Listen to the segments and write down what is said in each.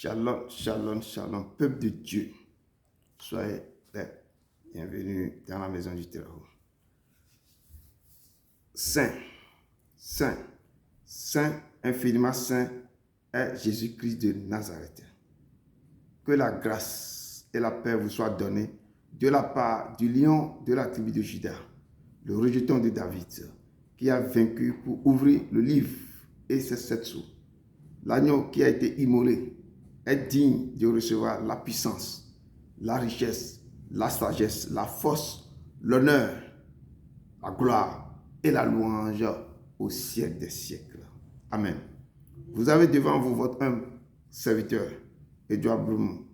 Shalom, shalom, shalom, peuple de Dieu. Soyez bienvenus dans la maison du Terreau. Saint, Saint, Saint, infiniment Saint est Jésus-Christ de Nazareth. Que la grâce et la paix vous soient données de la part du lion de la tribu de Juda, le rejeton de David, qui a vaincu pour ouvrir le livre et ses 7 sceaux. L'agneau qui a été immolé est digne de recevoir la puissance, la richesse, la sagesse, la force, l'honneur, la gloire et la louange au siècle des siècles. Amen. Vous avez devant vous votre humble serviteur, Edouard Blum,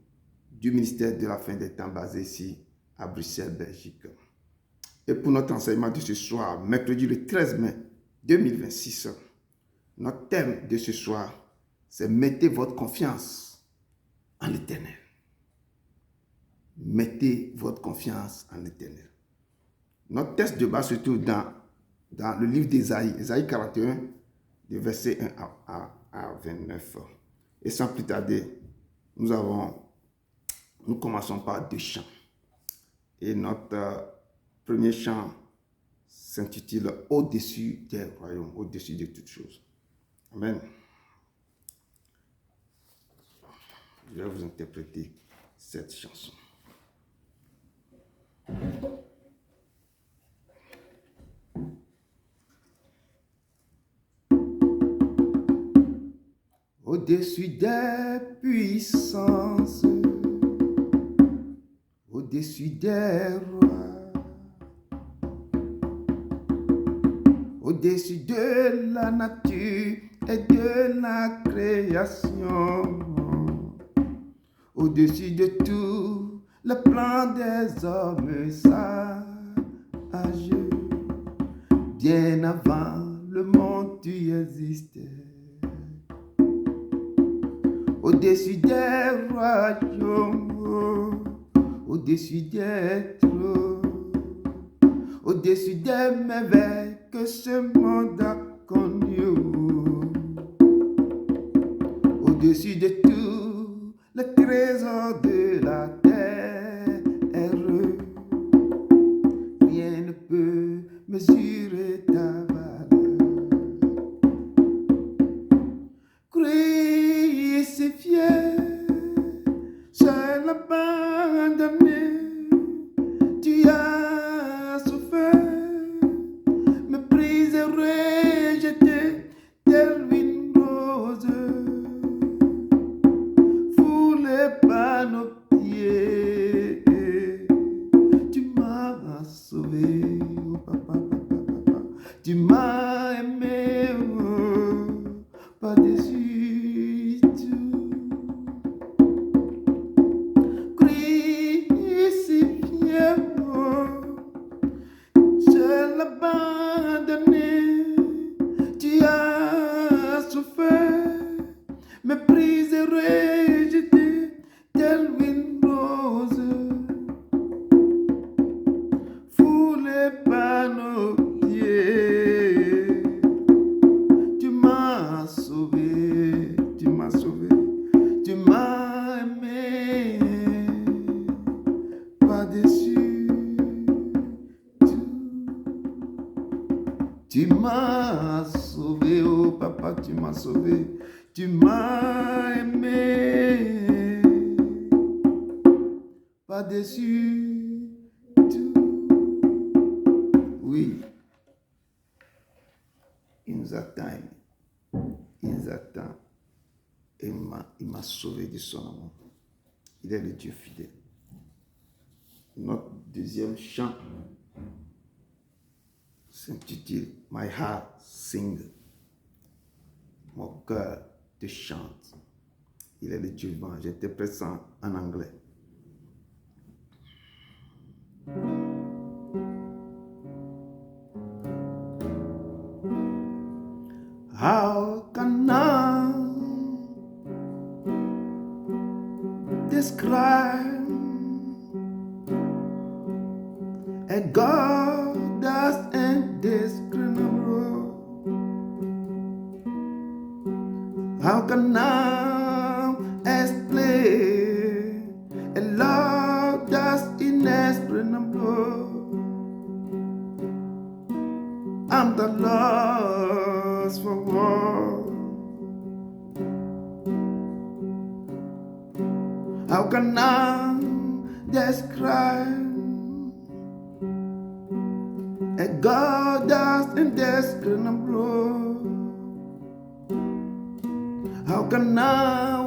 du ministère de la fin des temps basé ici à Bruxelles, Belgique. Et pour notre enseignement de ce soir, mercredi le 13 mai 2026, notre thème de ce soir, c'est « Mettez votre confiance en l'Éternel ». Mettez votre confiance en l'Éternel. Notre texte de base se trouve dans le livre d'Ésaïe, Ésaïe 41, de verset 1 à 29. Et sans plus tarder, nous commençons par 2 chants. Et notre premier chant s'intitule « Au-dessus des royaumes », au-dessus de toutes choses. Amen. Je vais vous interpréter cette chanson. Au-dessus des puissances, au-dessus des rois, au-dessus de la nature et de la création, au-dessus de tout le plan des hommes sages, bien avant le monde tu existais. Au-dessus des royaumes, au-dessus des trônes, au-dessus des merveilles que ce monde a connues, au-dessus de tout le trésor de la terre, rien ne peut mesurer ta valeur. Crucifié, seul abandonné, tu as souffert, méprisé, rejeté, tel une rose, foulé par nos pieds. Tu m'as sauvé, oh papa, tu m'as aimé, oh, par-dessus tout. Crucifié, oh, seul abandonné, tu as souffert, méprisé, rejeté, tel une rose, foulé par nos pieds. Tu m'as sauvé, tu m'as sauvé, tu m'as aimé, par-dessus tout. Tu m'as sauvé, oh papa, tu m'as sauvé, tu m'as aimé, par-dessus tout. Oui, il nous attend, il nous attend et il m'a sauvé de son amour. Il est le Dieu fidèle. Notre deuxième chant s'intitule My Heart Sing. Mon cœur te chante. Il est le Dieu vivant. J'interprète ça en anglais. How can I describe a God that's indescribable? How can I a love that's inexplainable. I'm the lost for world. How can I describe a God that's indescribable? How can I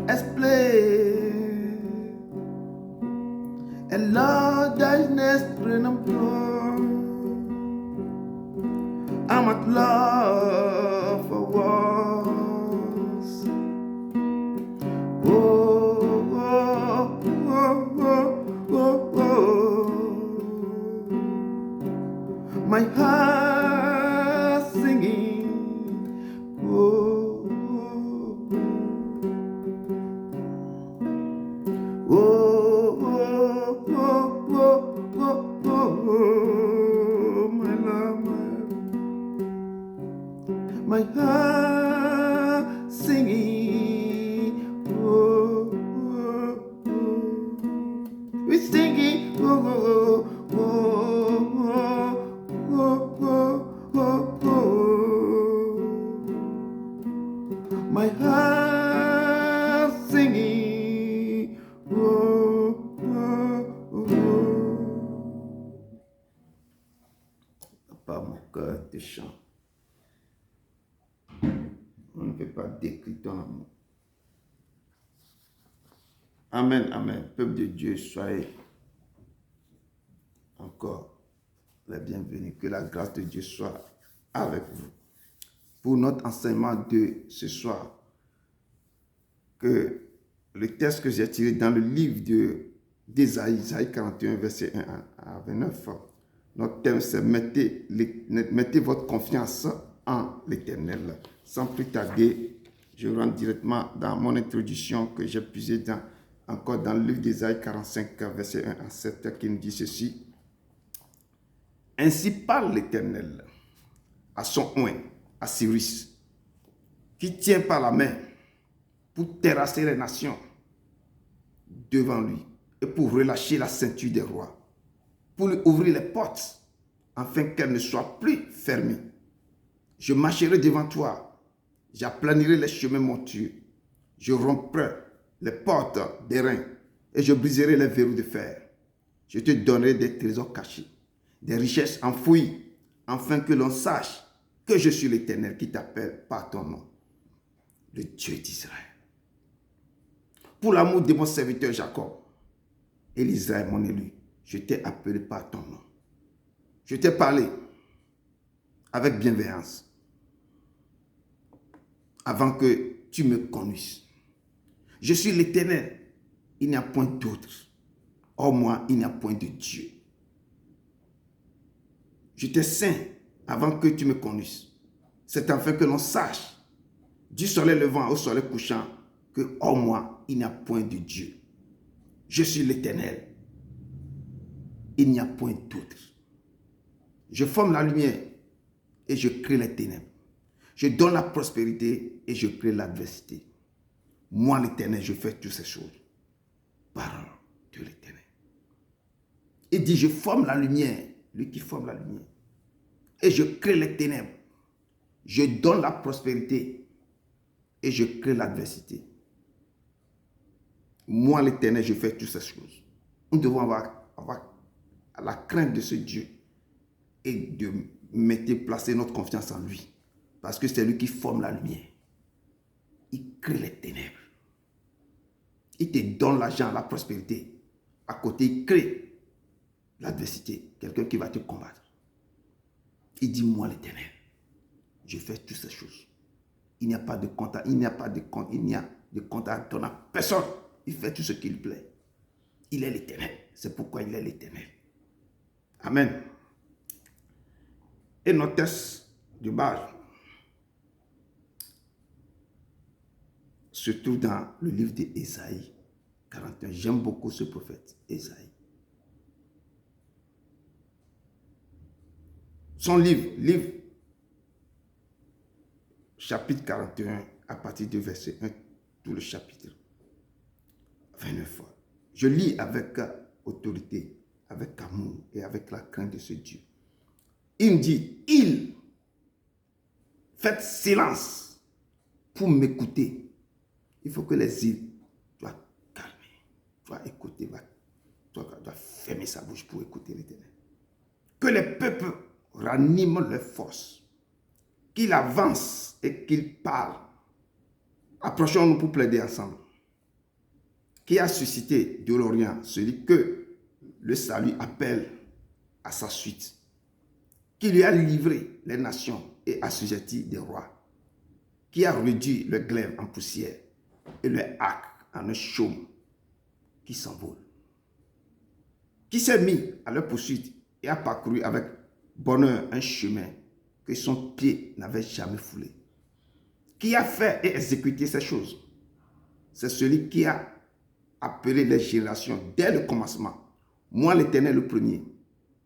explain a love that is inexplainable? I'm at love for words. Oh, oh, oh, oh, oh, oh. My heart singing. Oh, oh, oh, oh, oh, oh, oh, my love, my heart singing. Oh, oh, oh. We singing. Oh, oh, oh, oh, oh, oh, oh, oh. My heart singing. Oh, oh, oh. Par mon cœur te chante. On ne peut pas décrire ton amour. Amen, amen. Peuple de Dieu, soyez encore les bienvenus. Que la grâce de Dieu soit avec vous. Pour notre enseignement de ce soir, que le texte que j'ai tiré dans le livre d'Ésaïe, Isaïe 41, verset 1 à 29, notre thème c'est mettez votre confiance en l'Éternel. Sans plus tarder, je rentre directement dans mon introduction que j'ai puisée encore dans le livre d'Ésaïe 45, verset 1 à 7, qui nous dit ceci. Ainsi parle l'Éternel à son oint, à Cyrus, qui tient par la main pour terrasser les nations devant lui et pour relâcher la ceinture des rois, pour lui ouvrir les portes afin qu'elles ne soient plus fermées. Je marcherai devant toi, j'aplanirai les chemins montueux, je romprai les portes d'airain et je briserai les verrous de fer. Je te donnerai des trésors cachés, des richesses enfouies, afin que l'on sache que je suis l'Éternel qui t'appelle par ton nom, le Dieu d'Israël. Pour l'amour de mon serviteur Jacob et l'Israël, mon élu, je t'ai appelé par ton nom. Je t'ai parlé avec bienveillance avant que tu me connaisses. Je suis l'Éternel, il n'y a point d'autre. Hors moi, il n'y a point de Dieu. Je t'ai saint avant que tu me connaisses. C'est afin que l'on sache, du soleil levant au soleil couchant, que hors moi, il n'y a point de Dieu. Je suis l'Éternel. Il n'y a point d'autre. Je forme la lumière et je crée les ténèbres. Je donne la prospérité et je crée l'adversité. Moi, l'Éternel, je fais toutes ces choses. Parole de l'Éternel. Il dit, je forme la lumière, lui qui forme la lumière. Et je crée les ténèbres. Je donne la prospérité et je crée l'adversité. Moi, l'Éternel, je fais toutes ces choses. Nous devons avoir la crainte de ce Dieu et de placer notre confiance en lui. Parce que c'est lui qui forme la lumière. Il crée les ténèbres. Il te donne l'argent, la prospérité. À côté, il crée l'adversité. Quelqu'un qui va te combattre. Il dit, moi l'Éternel, je fais toutes ces choses. Il n'y a pas de compte, il n'y a de compte à donner à personne. Il fait tout ce qu'il plaît. Il est l'Éternel. C'est pourquoi il est l'Éternel. Amen. Et notre texte de base se trouve dans le livre d'Ésaïe 41. J'aime beaucoup ce prophète, Ésaïe. Son livre, chapitre 41, à partir du verset 1, tout le chapitre, 29 fois. Je lis avec autorité, avec amour et avec la crainte de ce Dieu. Il me dit, faites silence pour m'écouter. Il faut que les îles doivent calmer, doivent écouter, doivent fermer sa bouche pour écouter l'Éternel. Que les peuples raniment leurs forces, qu'ils avancent et qu'ils parlent. Approchons-nous pour plaider ensemble. Qui a suscité de l'Orient celui que le salut appelle à sa suite, qui lui a livré les nations et assujetti des rois, qui a réduit le glaive en poussière et le arc en un chaume qui s'envole, qui s'est mis à leur poursuite et a parcouru avec bonheur un chemin que son pied n'avait jamais foulé. Qui a fait et exécuté ces choses? C'est celui qui a appelé les générations dès le commencement. Moi, l'Éternel, le premier,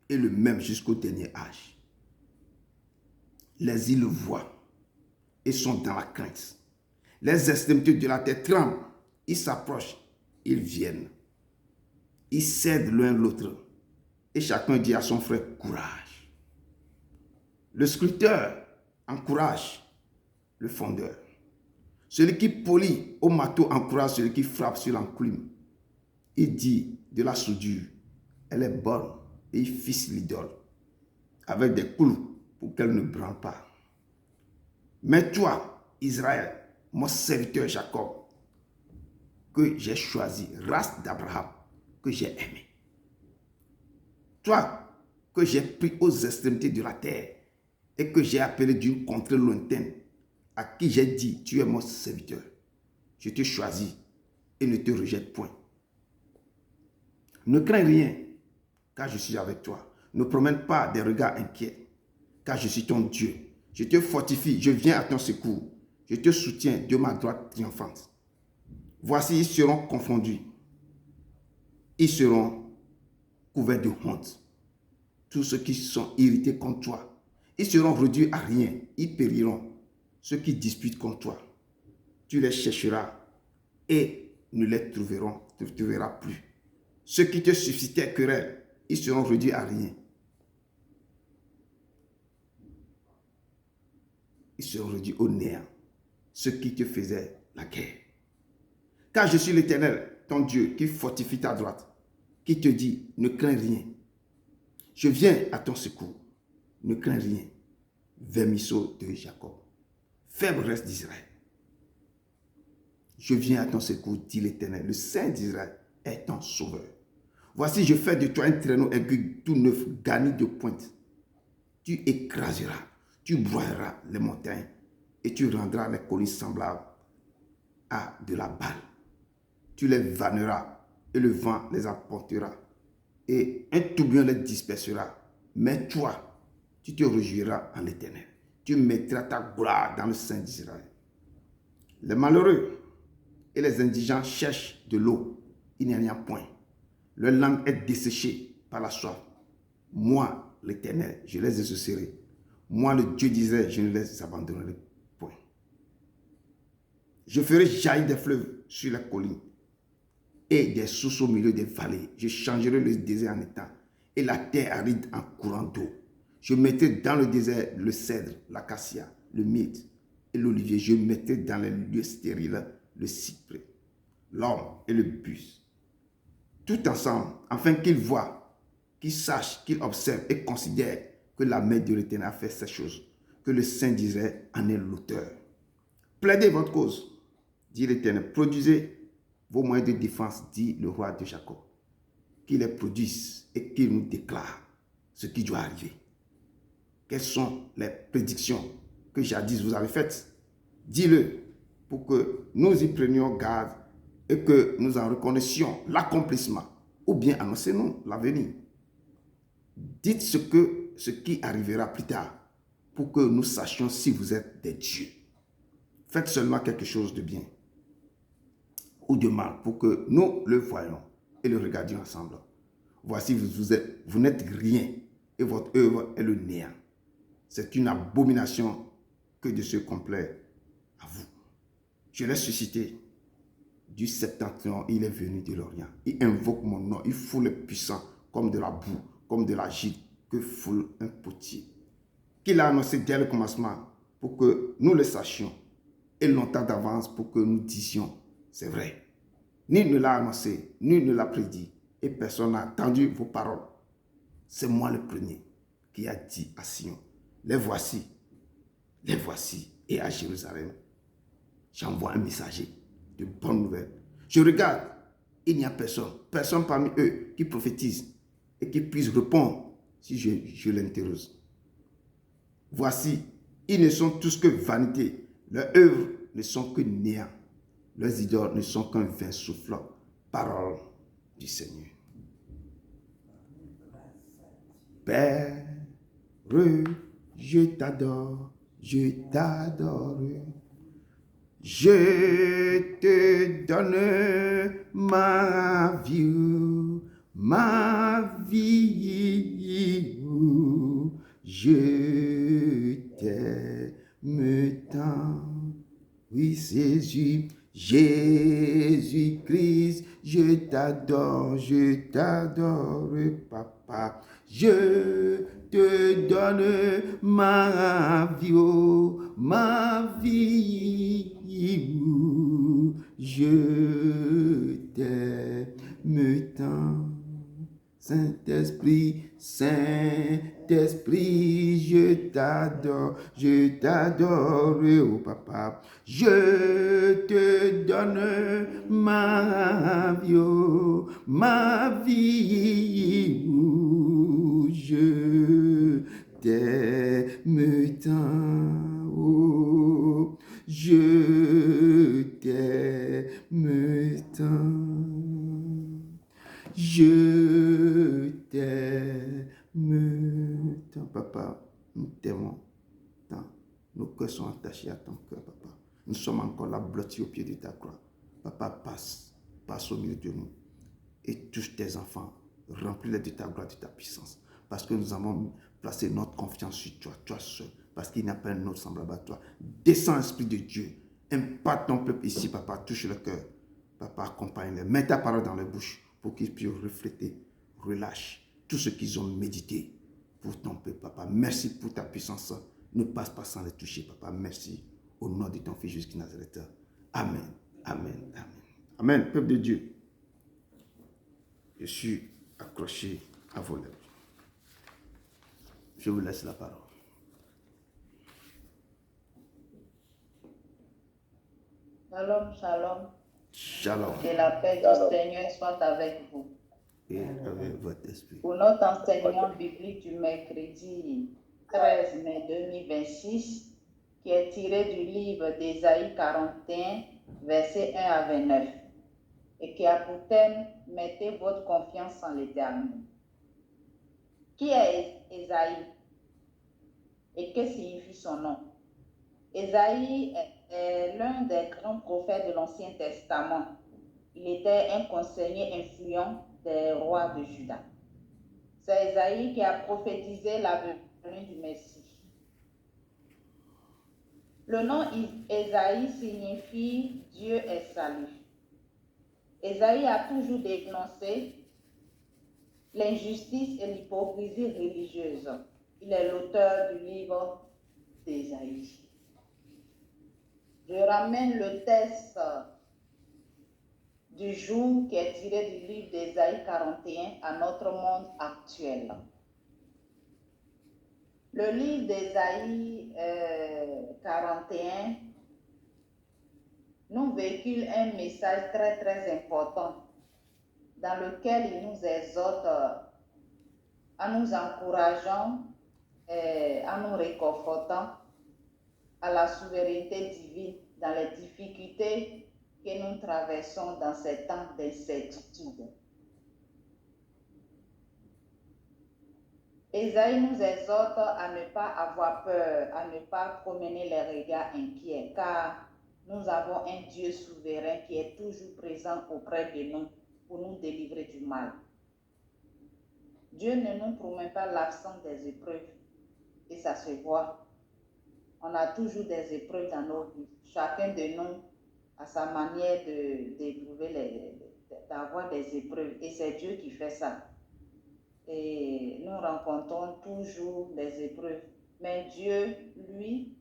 et le même jusqu'au dernier âge. Les îles le voient et sont dans la crainte. Les extrémités de la terre tremblent. Ils s'approchent, ils viennent. Ils cèdent l'un l'autre. Et chacun dit à son frère, courage. Le sculpteur encourage le fondeur. Celui qui polit au marteau encourage celui qui frappe sur l'enclume. Il dit de la soudure, elle est bonne, et il fixe l'idole avec des clous pour qu'elle ne branle pas. Mais toi, Israël, mon serviteur Jacob, que j'ai choisi, race d'Abraham, que j'ai aimé. Toi, que j'ai pris aux extrémités de la terre et que j'ai appelé d'une contrée lointaine, à qui j'ai dit, tu es mon serviteur. Je te choisis et ne te rejette point. Ne crains rien, car je suis avec toi. Ne promène pas des regards inquiets, car je suis ton Dieu. Je te fortifie, je viens à ton secours. Je te soutiens de ma droite triomphante. Voici, ils seront confondus. Ils seront couverts de honte. Tous ceux qui sont irrités contre toi, ils seront réduits à rien. Ils périront. Ceux qui disputent contre toi, tu les chercheras et ne les trouveras plus. Ceux qui te suscitaient querelle, ils seront réduits à rien. Ils seront réduits au néant. Ceux qui te faisaient la guerre. Car je suis l'Éternel, ton Dieu, qui fortifie ta droite, qui te dit, ne crains rien. Je viens à ton secours. Ne crains rien. Vermisseau de Jacob. Faible reste d'Israël. Je viens à ton secours, dit l'Éternel. Le Saint d'Israël est ton sauveur. Voici, je fais de toi un traîneau aigu tout neuf, garni de pointe. Tu écraseras, tu broyeras les montagnes et tu rendras les collines semblables à de la balle. Tu les vanneras et le vent les emportera et un tourbillon les dispersera. Mais toi, tu te réjouiras en l'Éternel. Tu mettras ta gloire dans le Saint d'Israël. Les malheureux et les indigents cherchent de l'eau. Il n'y en a point. Leur langue est desséchée par la soif. Moi, l'Éternel, je les exaucerai. Moi, le Dieu d'Israël, je ne les abandonnerai point. Je ferai jaillir des fleuves sur les collines et des sources au milieu des vallées. Je changerai le désert en étang et la terre aride en courant d'eau. Je mettrai dans le désert le cèdre, l'acacia, le myrte et l'olivier. Je mettrai dans les lieux stériles le cyprès, l'orme et le bus. Tout ensemble, afin qu'ils voient, qu'ils sachent, qu'ils observent et considèrent que la main de l'Éternel a fait ces choses, que le Saint d'Israël en est l'auteur. Plaidez votre cause, dit l'Éternel. Produisez vos moyens de défense, dit le roi de Jacob. Qu'il les produise et qu'il nous déclare ce qui doit arriver. Quelles sont les prédictions que jadis vous avez faites? Dis-le pour que nous y prenions garde et que nous en reconnaissions l'accomplissement. Ou bien annoncez-nous l'avenir. Dites ce qui arrivera plus tard pour que nous sachions si vous êtes des dieux. Faites seulement quelque chose de bien ou de mal pour que nous le voyions et le regardions ensemble. Voici, vous n'êtes rien et votre œuvre est le néant. C'est une abomination que de se complaire à vous. Je l'ai suscité du septentrion, il est venu de l'Orient. Il invoque mon nom, il foule les puissants comme de la boue, comme de la gîte que foule un potier. Qu'il a annoncé dès le commencement pour que nous le sachions et longtemps d'avance pour que nous disions, c'est vrai. Nul ne l'a annoncé, nul ne l'a prédit et personne n'a entendu vos paroles. C'est moi le premier qui a dit à Sion, les voici, et à Jérusalem, j'envoie un messager de bonnes nouvelles. Je regarde, il n'y a personne parmi eux qui prophétise et qui puisse répondre si je l'interroge. Voici, ils ne sont tous que vanité, leurs œuvres ne sont que néant, leurs idoles ne sont qu'un vain soufflant. Parole du Seigneur. Père, je t'adore, je t'adore. Je te donne ma vie, je t'aime tant. Oui, Jésus-Christ, je t'adore, papa. Je te donne ma vie, je t'aime tant. Saint-Esprit, je t'adore, oh papa. Je te donne ma vie, je t'aime tant, oh, je t'aime tant. Je t'aime tant, papa. Nous t'aimons tant. Nos cœurs sont attachés à ton cœur, papa. Nous sommes encore là, blottis au pied de ta croix. Papa, passe au milieu de nous et touche tes enfants. Remplis-les de ta gloire, de ta puissance. Parce que nous avons placé notre confiance sur toi, toi seul. Parce qu'il n'y a pas un autre semblable à toi. Descends, Esprit de Dieu. Impacte ton peuple ici, papa. Touche le cœur. Papa, accompagne-les. Mets ta parole dans les bouches pour qu'ils puissent refléter, relâche tout ce qu'ils ont médité pour ton peuple, papa. Merci pour ta puissance. Ne passe pas sans les toucher, papa. Merci. Au nom de ton Fils Jésus Nazareth. Amen. Amen. Amen. Amen. Peuple de Dieu. Je suis accroché à vos lèvres. Je vous laisse la parole. Shalom, shalom. Shalom. Que la paix du Seigneur soit avec vous. Et avec votre esprit. Pour notre enseignement biblique du mercredi 13 mai 2026, qui est tiré du livre d'Ésaïe 41, versets 1 à 29, et qui a pour thème « Mettez votre confiance en l'Éternel ». Qui est Ésaïe et que signifie son nom? Ésaïe est l'un des grands prophètes de l'Ancien Testament. Il était un conseiller influent des rois de Juda. C'est Ésaïe qui a prophétisé la venue du Messie. Le nom Ésaïe signifie Dieu est salut. Ésaïe a toujours dénoncé l'injustice et l'hypocrisie religieuse. Il est l'auteur du livre d'Ésaïe. Je ramène le texte du jour qui est tiré du livre d'Ésaïe 41 à notre monde actuel. Le livre d'Ésaïe 41 nous véhicule un message très très important dans lequel il nous exhorte en nous encourageant, en nous réconfortant à la souveraineté divine dans les difficultés que nous traversons dans ces temps d'incertitude. Ésaïe nous exhorte à ne pas avoir peur, à ne pas promener les regards inquiets, car nous avons un Dieu souverain qui est toujours présent auprès de nous pour nous délivrer du mal. Dieu ne nous promet pas l'absence des épreuves, et ça se voit. On a toujours des épreuves dans nos vies. Chacun de nous à sa manière d'avoir des épreuves. Et c'est Dieu qui fait ça. Et nous rencontrons toujours des épreuves. Mais Dieu, lui,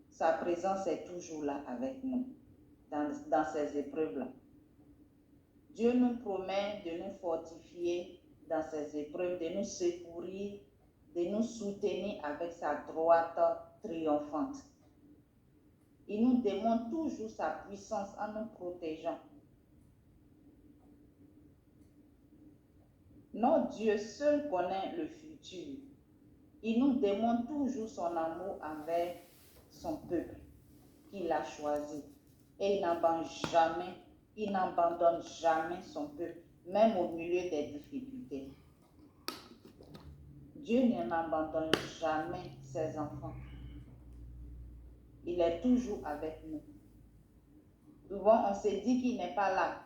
sa présence est toujours là avec nous, dans ces épreuves-là. Dieu nous promet de nous fortifier dans ces épreuves, de nous secourir, de nous soutenir avec sa droite triomphante. Il nous démontre toujours sa puissance en nous protégeant. Notre Dieu seul connaît le futur. Il nous démontre toujours son amour envers son peuple qu'il a choisi. Et il n'abandonne jamais son peuple, même au milieu des difficultés. Dieu n'abandonne jamais ses enfants. Il est toujours avec nous. Souvent, on se dit qu'il n'est pas là.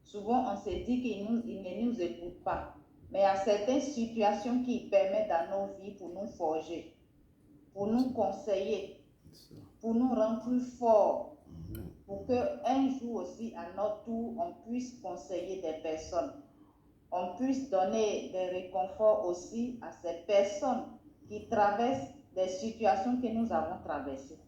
Souvent, on se dit qu'il ne nous écoute pas. Mais il y a certaines situations qui permettent dans nos vies pour nous forger, pour nous conseiller, pour nous rendre plus forts, pour qu'un jour aussi, à notre tour, on puisse conseiller des personnes. On puisse donner des réconforts aussi à ces personnes qui traversent des situations que nous avons traversées.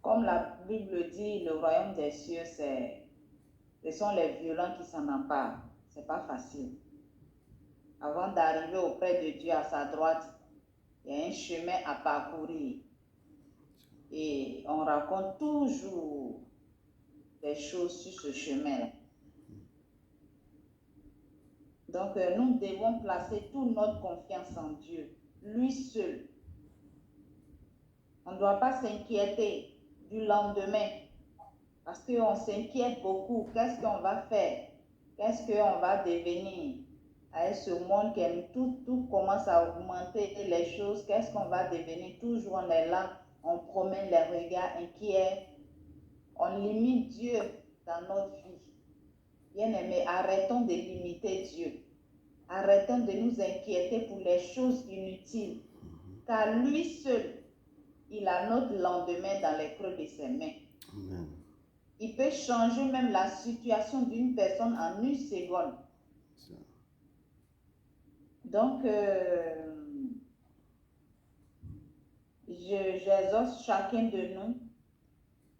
Comme la Bible dit, le royaume des cieux, ce sont les violents qui s'en emparent. Ce n'est pas facile. Avant d'arriver auprès de Dieu à sa droite, il y a un chemin à parcourir. Et on raconte toujours des choses sur ce chemin-là. Donc, nous devons placer toute notre confiance en Dieu, lui seul. On ne doit pas s'inquiéter du lendemain parce qu'on s'inquiète beaucoup. Qu'est-ce qu'on va faire? Qu'est-ce qu'on va devenir? Avec ce monde tout commence à augmenter les choses. Qu'est-ce qu'on va devenir? Toujours on est là, on promène les regards inquiets. On limite Dieu dans notre vie. Bien-aimés, arrêtons de limiter Dieu. Arrêtons de nous inquiéter pour les choses inutiles. Car lui seul, il a notre lendemain dans les creux de ses mains. Amen. Il peut changer même la situation d'une personne en une seconde. Donc, j'exhorte chacun de nous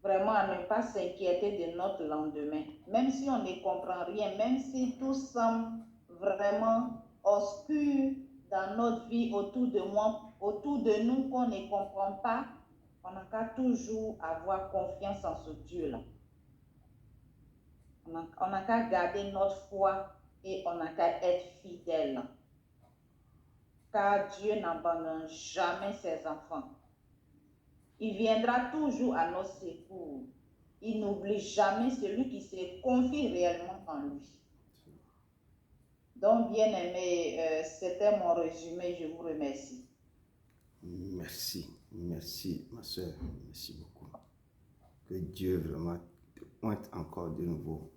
vraiment à ne pas s'inquiéter de notre lendemain. Même si on ne comprend rien, même si tout semble vraiment obscur dans notre vie autour de nous qu'on ne comprend pas, on n'a qu'à toujours avoir confiance en ce Dieu-là. On n'a qu'à garder notre foi et on n'a qu'à être fidèle. Car Dieu n'abandonne jamais ses enfants. Il viendra toujours à nos secours. Il n'oublie jamais celui qui se confie réellement en lui. Donc, bien-aimés, c'était mon résumé. Je vous remercie. Merci, ma soeur. Merci beaucoup. Que Dieu vraiment te pointe encore de nouveau,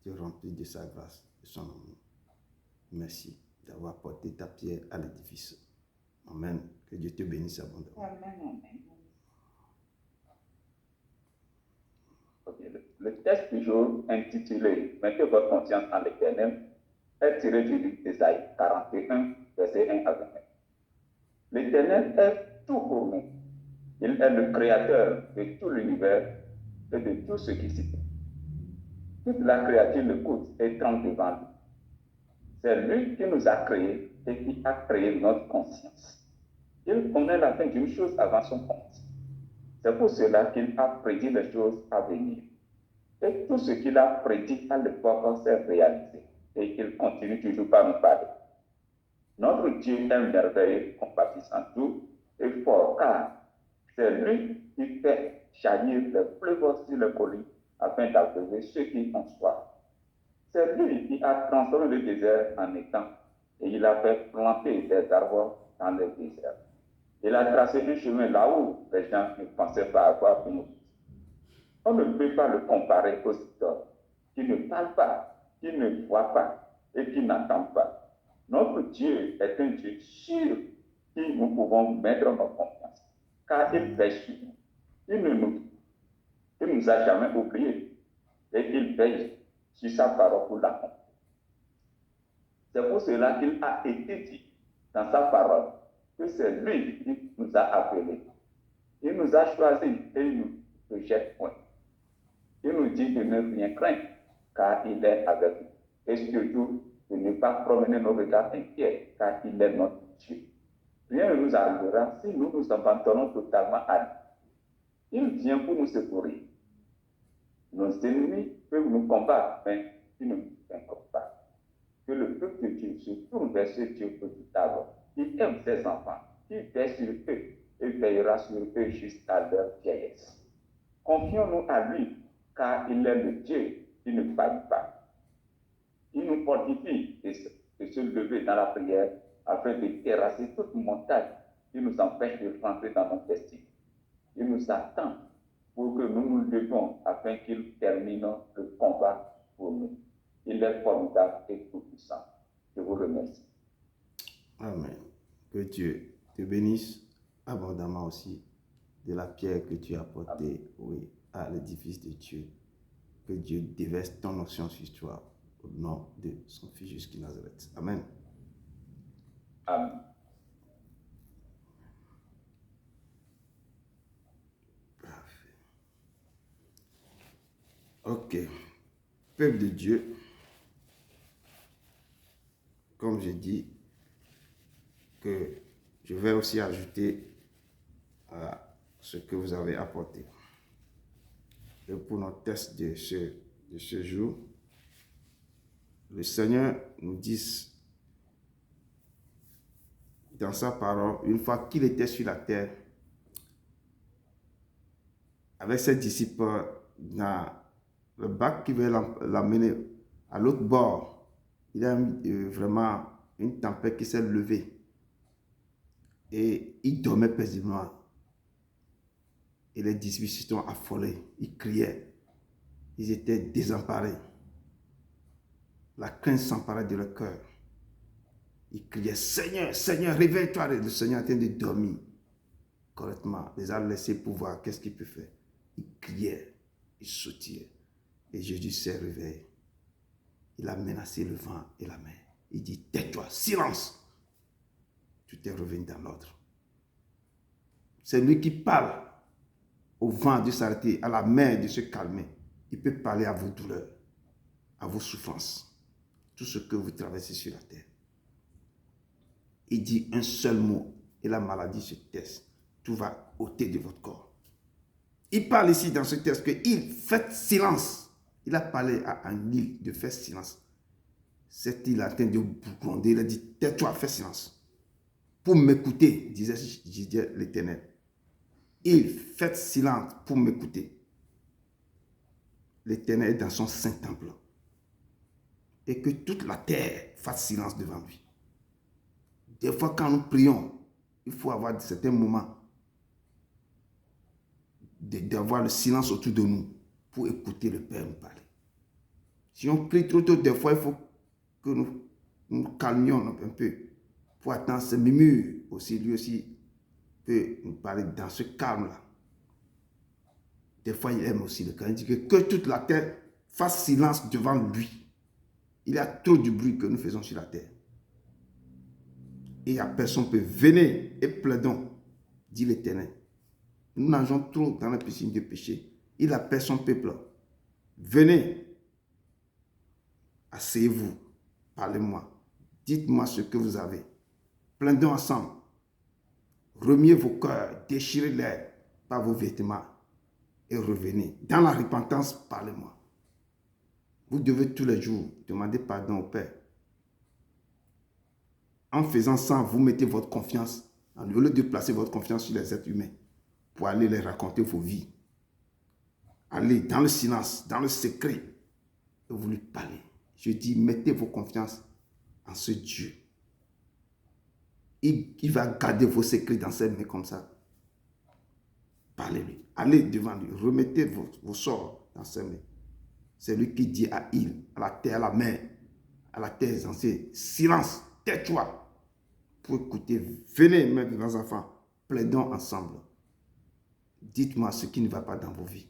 te remplit de sa grâce, de son amour. Merci d'avoir porté ta pierre à l'édifice. Amen. Que Dieu te bénisse abondamment. Amen. Le texte du jour intitulé « Mettez votre confiance en l'Éternel » est tiré du livre d'Ésaïe 41, versets 1 à 29. L'Éternel est tout pour nous. Il est le créateur de tout l'univers et de tout ce qui s'y fait. Toute la créature l'écoute et tremble devant lui. C'est lui qui nous a créés et qui a créé notre conscience. Il connaît la fin d'une chose avant son compte. C'est pour cela qu'il a prédit les choses à venir. Et tout ce qu'il a prédit à l'époque s'est réalisé. Et il continue toujours par nous parler. Notre Dieu est merveilleux, compatissant, doux et fort, car c'est lui qui fait jaillir les fleuves sur le colis afin d'abreuver ceux qui ont soif. C'est lui qui a transformé le désert en étang et il a fait planter des arbres dans le désert. Il a tracé un chemin là où les gens ne pensaient pas avoir pour nous. On ne peut pas le comparer aux idiots qui ne parlent pas, qui ne voient pas et qui n'entendent pas. Notre Dieu est un Dieu sûr qui nous pouvons mettre nos confiance, car il fait sur nous. Il ne nous a jamais oubliés et il veille sur sa parole pour l'accomplir. C'est pour cela qu'il a été dit dans sa parole que c'est lui qui nous a appelés. Il nous a choisis et il nous rejette point. Il nous dit de ne rien craindre car il est avec nous. Et surtout, de ne pas promener nos regards inquiets car il est notre Dieu. Rien ne nous arrivera si nous nous abandonnons totalement à lui. Il vient pour nous secourir. Nos ennemis peuvent nous combattre, mais ils ne nous vaincront pas. Que le peuple de Dieu se tourne vers ce Dieu redoutable, qui aime ses enfants, qui veille sur eux et veillera sur eux jusqu'à leur vieillesse. Confions-nous à lui, car il est le Dieu qui ne faille pas. Il nous fortifie de se lever dans la prière afin de terrasser toute montagne qui nous empêche de rentrer dans notre destin. Il nous attend pour que nous nous levions afin qu'il termine le combat pour nous. Il est formidable et tout-puissant. Je vous remercie. Amen. Que Dieu te bénisse abondamment aussi de la pierre que tu as apportée, oui, à l'édifice de Dieu. Que Dieu déverse ton onction sur toi au nom de son Fils jusqu'à Nazareth. Amen. Amen. Parfait. Ok. Peuple de Dieu, comme j'ai dit, que je vais aussi ajouter à ce que vous avez apporté. Et pour notre test de ce jour, le Seigneur nous dit dans sa parole, une fois qu'il était sur la terre, avec ses disciples dans le bac qui veut l'amener à l'autre bord, il y a vraiment une tempête qui s'est levée. Et il dormait paisiblement. Et les disciples se sont affolés. Ils criaient. Ils étaient désemparés. La crainte s'emparait de leur cœur. Ils criaient, Seigneur, Seigneur, réveille-toi. Le Seigneur est en train de dormir correctement. Les a laissés pour voir qu'est-ce qu'il peut faire. Ils criaient, ils sautillaient. Et Jésus s'est réveillé. Il a menacé le vent et la mer. Il dit, tais-toi, silence. Tout est revenu dans l'ordre. C'est lui qui parle au vent de s'arrêter, à la mer de se calmer. Il peut parler à vos douleurs, à vos souffrances, tout ce que vous traversez sur la terre. Il dit un seul mot et la maladie se taise. Tout va ôter de votre corps. Il parle ici dans ce texte que il fait silence. Il a parlé à un île de faire silence. Cette île a train de gronder. Il a dit, tais-toi, fais silence. Pour m'écouter, disait l'Éternel. Il fait silence pour m'écouter. L'Éternel est dans son saint temple. Et que toute la terre fasse silence devant lui. Des fois, quand nous prions, il faut avoir certains moments d'avoir le silence autour de nous pour écouter le Père nous parler. Si on prie trop tôt, des fois, il faut que nous calmions un peu pour attendre ce murmure aussi, lui aussi peut nous parler dans ce calme-là. Des fois, il aime aussi le calme. Il dit que toute la terre fasse silence devant lui. Il y a trop de bruit que nous faisons sur la terre. Et il n'y a personne peut venir et plaidons, dit l'Éternel. Nous nageons trop dans la piscine de péché. Il appelle son peuple. Venez, asseyez-vous, parlez-moi, dites-moi ce que vous avez. Plaidons ensemble. Remuez vos cœurs, déchirez-les par vos vêtements et revenez. Dans la repentance, parlez-moi. Vous devez tous les jours demander pardon au Père. En faisant ça, vous mettez votre confiance, au lieu de placer votre confiance sur les êtres humains, pour aller les raconter vos vies. Allez dans le silence, dans le secret, et vous lui parlez. Je dis, mettez vos confiances en ce Dieu. Il va garder vos secrets dans ses mains comme ça. Parlez-lui. Allez devant lui. Remettez vos sorts dans ses mains. C'est lui qui dit à il, à la terre, à la mer, à la terre ancienne, silence, tais-toi. Pour écouter, venez, mes enfants, plaidons ensemble. Dites-moi ce qui ne va pas dans vos vies,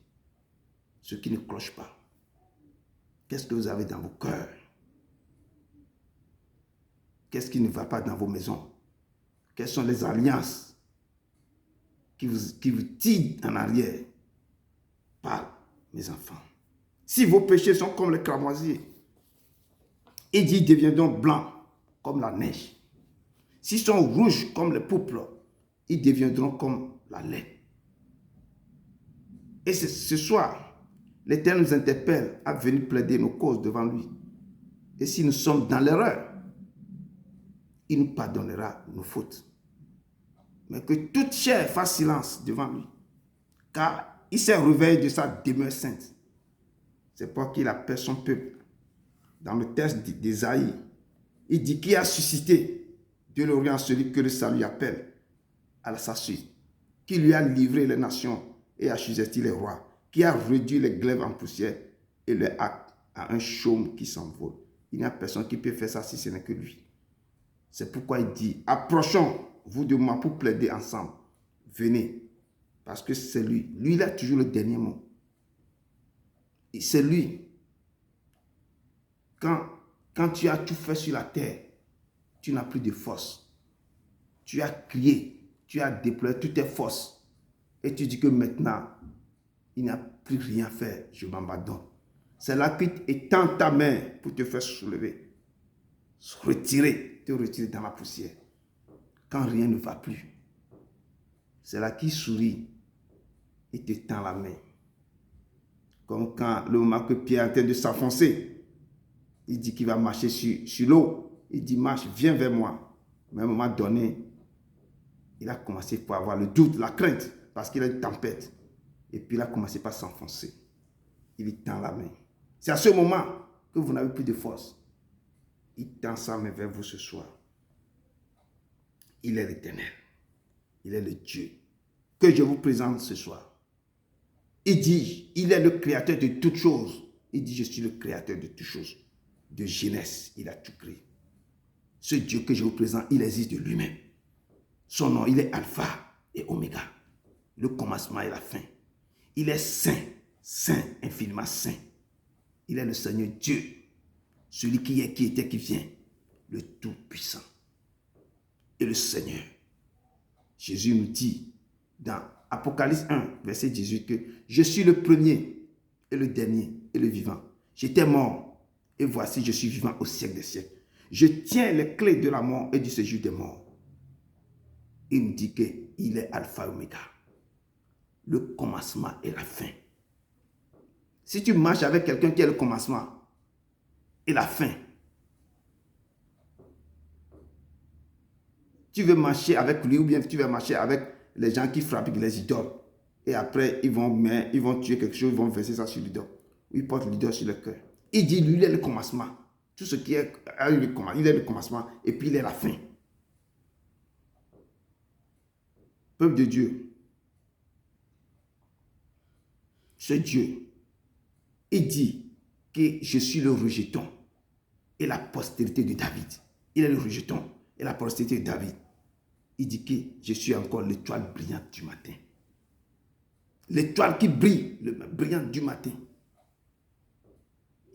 ce qui ne cloche pas. Qu'est-ce que vous avez dans vos cœurs? Qu'est-ce qui ne va pas dans vos maisons? Quelles sont les alliances qui vous tirent en arrière? Parle, mes enfants. Si vos péchés sont comme les cramoisiers, il dit, ils deviendront blancs comme la neige. S'ils sont rouges comme les pourpres, ils deviendront comme la laine. Et ce soir, l'Éternel nous interpelle à venir plaider nos causes devant lui. Et si nous sommes dans l'erreur, il nous pardonnera nos fautes. Mais que toute chair fasse silence devant lui, car il s'est réveillé de sa demeure sainte. C'est pour qu'il appelle son peuple. Dans le texte d'Ésaïe, il dit qui a suscité de l'Orient celui que le salut appelle à sa suite, qui lui a livré les nations et assujetti les rois, qui a réduit les glaives en poussière et les actes à un chaume qui s'envole. Il n'y a personne qui peut faire ça si ce n'est que lui. C'est pourquoi il dit, approchons-vous de moi pour plaider ensemble. Venez, parce que c'est lui. Lui, il a toujours le dernier mot. Et c'est lui. Quand tu as tout fait sur la terre, tu n'as plus de force. Tu as crié, tu as déployé toutes tes forces. Et tu dis que maintenant, il n'y a plus rien à faire, je m'abandonne. C'est là qui étend ta main pour te faire soulever. Te retirer dans la poussière. Quand rien ne va plus. C'est là qu'il sourit et te tend la main. Comme quand le moment que Pierre est en train de s'enfoncer, il dit qu'il va marcher sur l'eau. Il dit, marche, viens vers moi. Mais à un moment donné, il a commencé par avoir le doute, la crainte, parce qu'il a une tempête. Et puis il a commencé par s'enfoncer. Il lui tend la main. C'est à ce moment que vous n'avez plus de force. Il tend sa main vers vous ce soir. Il est l'Éternel. Il est le Dieu que je vous présente ce soir. Il dit, il est le créateur de toutes choses. Il dit, je suis le créateur de toutes choses. De jeunesse, il a tout créé. Ce Dieu que je vous présente, il existe de lui-même. Son nom, il est Alpha et Oméga. Le commencement et la fin. Il est saint, saint, infiniment saint. Il est le Seigneur Dieu. Celui qui est, qui était, qui vient. Le Tout-Puissant. Et le Seigneur. Jésus nous dit dans Apocalypse 1, verset 18, que je suis le premier et le dernier et le vivant. J'étais mort et voici je suis vivant au siècle des siècles. Je tiens les clés de la mort et du séjour des morts. Il nous dit qu'il est Alpha et Oméga. Le commencement et la fin. Si tu marches avec quelqu'un qui est le commencement et la fin, tu veux marcher avec lui ou bien tu veux marcher avec les gens qui fabriquent les idoles. Et après, ils vont tuer quelque chose, ils vont verser ça sur l'idole. Ils portent l'idole sur le cœur. Il dit, lui, il est le commencement. Tout ce qui est, il est le commencement et puis il est la fin. Peuple de Dieu, ce Dieu, il dit que je suis le rejeton et la postérité de David. Il est le rejeton et la postérité de David. Il dit que je suis encore l'étoile brillante du matin. L'étoile qui brille, brillante du matin.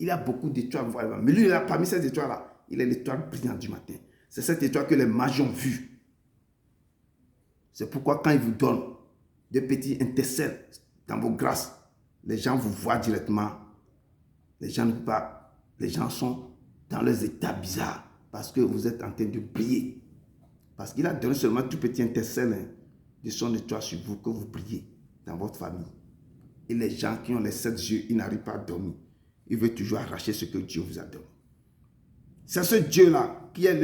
Il y a beaucoup d'étoiles, mais lui, parmi ces étoiles-là, il est l'étoile brillante du matin. C'est cette étoile que les mages ont vue. C'est pourquoi quand il vous donne des petits intercelles dans vos grâces, les gens vous voient directement. Les gens ne peuvent pas. Les gens sont dans leurs états bizarres parce que vous êtes en train de briller. Parce qu'il a donné seulement tout petit intercelle de son étoile sur vous que vous brillez dans votre famille. Et les gens qui ont les 7 yeux, ils n'arrivent pas à dormir. Ils veulent toujours arracher ce que Dieu vous a donné. C'est ce Dieu-là qui est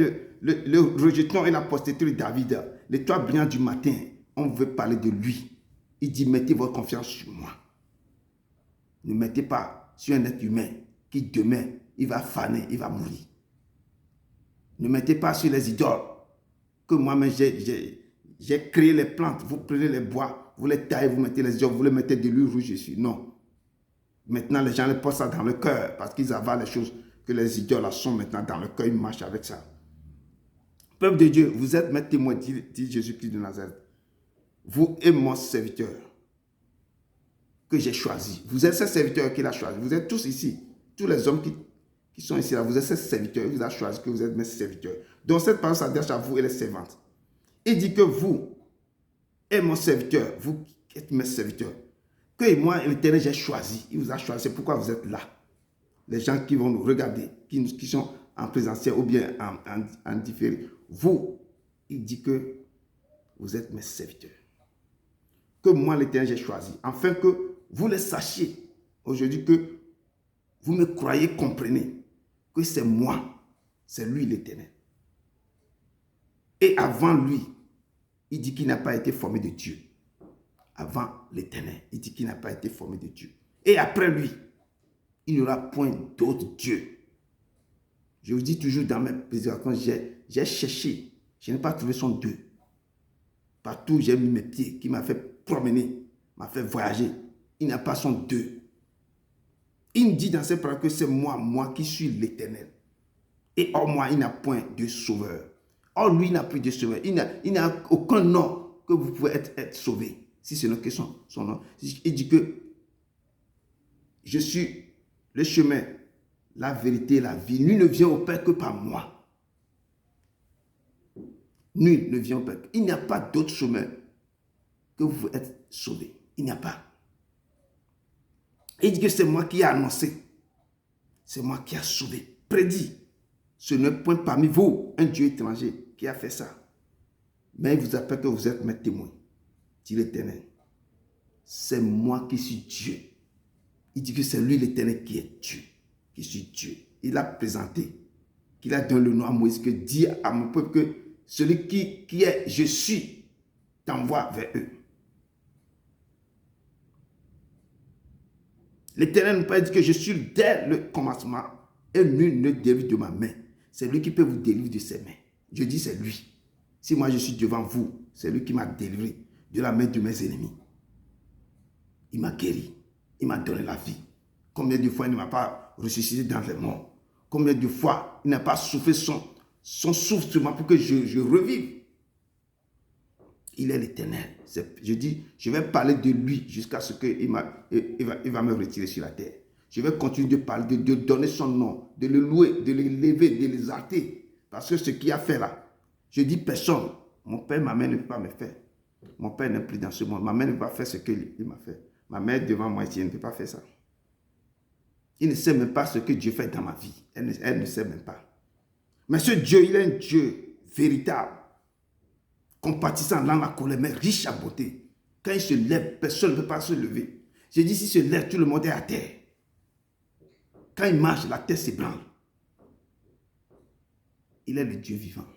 le rejeton et la postérité de David, l'étoile brillante du matin. On veut parler de lui. Il dit, mettez votre confiance sur moi. Ne mettez pas sur un être humain qui demain, il va faner, il va mourir. Ne mettez pas sur les idoles que moi-même j'ai créé les plantes. Vous prenez les bois, vous les taillez, vous mettez les idoles, vous les mettez de l'huile rouge dessus. Non. Maintenant, les gens les portent ça dans le cœur parce qu'ils avalent les choses que les idoles sont maintenant dans le cœur. Ils marchent avec ça. Peuple de Dieu, vous êtes mes témoins, dit Jésus-Christ de Nazareth. Vous et mon serviteur. que j'ai choisis. Vous êtes ses serviteurs qu'il a choisis. Vous êtes tous ici. Tous les hommes qui sont ici, là, vous êtes ses serviteurs. Il vous a choisi que vous êtes mes serviteurs. Donc cette parole s'adresse à vous et les servantes. Il dit que vous êtes mon serviteur. Vous êtes mes serviteurs. Que moi, l'Éternel, j'ai choisi. Il vous a choisi. C'est pourquoi vous êtes là. Les gens qui vont nous regarder, qui sont en présentiel ou bien en différé. Vous, il dit que vous êtes mes serviteurs. Que moi, l'Éternel, j'ai choisi. Afin que vous le sachiez aujourd'hui, que vous me croyez, comprenez que c'est moi, c'est lui l'Éternel. Et avant lui, il dit qu'il n'a pas été formé de Dieu. Avant l'Éternel, il dit qu'il n'a pas été formé de Dieu. Et après lui, il n'y aura point d'autre Dieu. Je vous dis toujours dans mes prédications, j'ai cherché, je n'ai pas trouvé son Dieu. Partout, j'ai mis mes pieds, qui m'a fait promener, m'a fait voyager. Il n'a pas son Dieu. Il me dit dans ses paroles que c'est moi qui suis l'Éternel. Et hors moi, il n'a point de sauveur. Or, lui, il n'a plus de sauveur. Il n'a aucun nom que vous pouvez être sauvé. Si ce n'est que son nom. Il dit que je suis le chemin, la vérité, la vie. Nul ne vient au Père que par moi. Nul ne vient au Père. Il n'y a pas d'autre chemin que vous pouvez être sauvé. Il n'y a pas. Il dit que c'est moi qui ai annoncé. C'est moi qui ai sauvé. Prédit. Ce n'est point parmi vous un Dieu étranger qui a fait ça. Mais il vous appelle que vous êtes mes témoins. Dit l'Éternel. C'est moi qui suis Dieu. Il dit que c'est lui l'Éternel qui est Dieu. Qui suis Dieu. Il a présenté. Qu'il a donné le nom à Moïse. Que dit à mon peuple que celui qui est je suis t'envoie vers eux. L'Éternel nous peut dire que je suis dès le commencement et nul ne délivre de ma main. C'est lui qui peut vous délivrer de ses mains. Je dis c'est lui. Si moi je suis devant vous, c'est lui qui m'a délivré de la main de mes ennemis. Il m'a guéri. Il m'a donné la vie. Combien de fois il ne m'a pas ressuscité dans les morts? Combien de fois il n'a pas soufflé son souffle sur moi pour que je revive? Il est l'Éternel. Je dis, je vais parler de lui jusqu'à ce qu'il va me retirer sur la terre. Je vais continuer de parler, de donner son nom, de le louer, de l'élever, de l'exalter. Parce que ce qu'il a fait là, je dis personne. Mon père, ma mère ne peut pas me faire. Mon père n'est plus dans ce monde. Ma mère ne peut pas faire ce qu'il m'a fait. Ma mère devant moi ici, elle ne peut pas faire ça. Il ne sait même pas ce que Dieu fait dans ma vie. Elle ne sait même pas. Mais ce Dieu, il est un Dieu véritable. Compatissant dans la colère, mais riche à beauté. Quand il se lève, personne ne peut pas se lever. Je dis, s'il se lève, tout le monde est à terre. Quand il marche, la terre s'ébranle. Il est le Dieu vivant.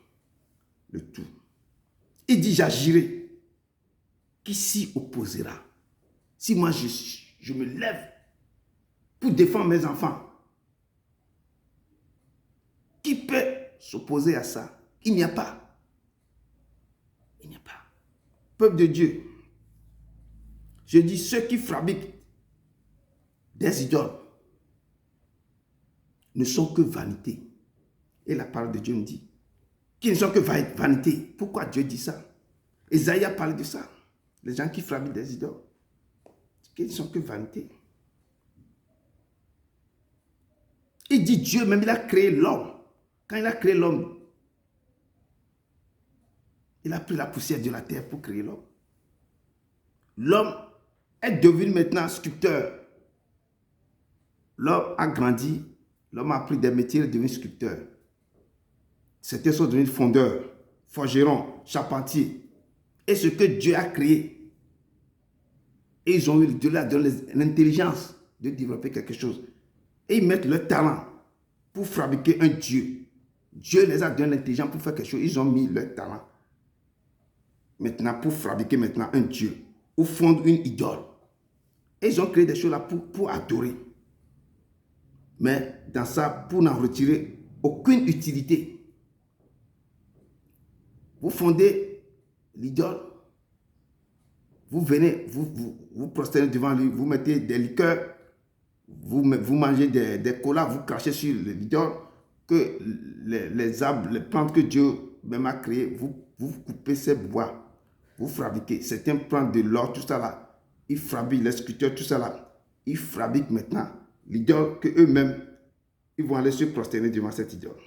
Le tout. Il dit, j'agirai. Qui s'y opposera? Si moi, je me lève pour défendre mes enfants, qui peut s'opposer à ça? Il n'y a pas. Il n'y a pas. Peuple de Dieu, je dis ceux qui fabriquent des idoles ne sont que vanité. Et la parole de Dieu me dit qu'ils ne sont que vanité. Pourquoi Dieu dit ça? Esaïe a parlé de ça. Les gens qui fabriquent des idoles, qu'ils ne sont que vanité. Il dit Dieu même, il a créé l'homme. Quand il a créé l'homme, il a pris la poussière de la terre pour créer l'homme. L'homme est devenu maintenant sculpteur. L'homme a grandi. L'homme a pris des métiers et est devenu sculpteur. Certains sont devenus fondeurs, forgerons, charpentiers. Et ce que Dieu a créé, et ils ont eu de l'intelligence de développer quelque chose. Et ils mettent leur talent pour fabriquer un Dieu. Dieu les a donné l'intelligence pour faire quelque chose. Ils ont mis leur talent maintenant pour fabriquer maintenant un Dieu ou fondre une idole. Et ils ont créé des choses là pour adorer. Mais dans ça, pour n'en retirer aucune utilité. Vous fondez l'idole, vous venez, vous prosternez devant lui, vous mettez des liqueurs, vous mangez des colas, vous crachez sur l'idole, que les arbres, les plantes que Dieu même a créées, vous coupez ces bois, vous fabriquez. Certains prennent de l'or, tout ça là, ils fabriquent les sculpteurs, tout ça là. Ils fabriquent maintenant l'idole que eux-mêmes, ils vont aller se prosterner devant cette idole.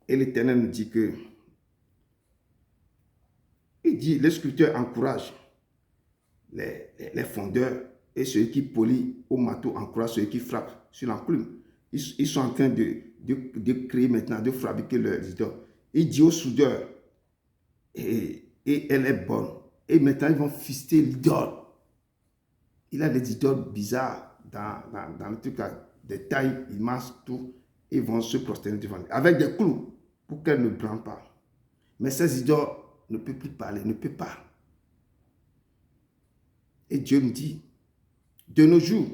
Et l'Éternel nous dit que, il dit, les sculpteurs encouragent les fondeurs et ceux qui polissent au marteau encouragent ceux qui frappent sur l'enclume. Ils sont en train de créer maintenant, de fabriquer leurs idoles. Il dit aux soudeurs, et elle est bonne. Et maintenant, ils vont fister l'idole. Il a des idoles bizarres dans le truc là, des tailles immenses, tout. Ils vont se prosterner devant lui, avec des clous, pour qu'elle ne brûle pas. Mais ces idoles ne peuvent plus parler, ne peuvent pas. Et Dieu nous dit, de nos jours,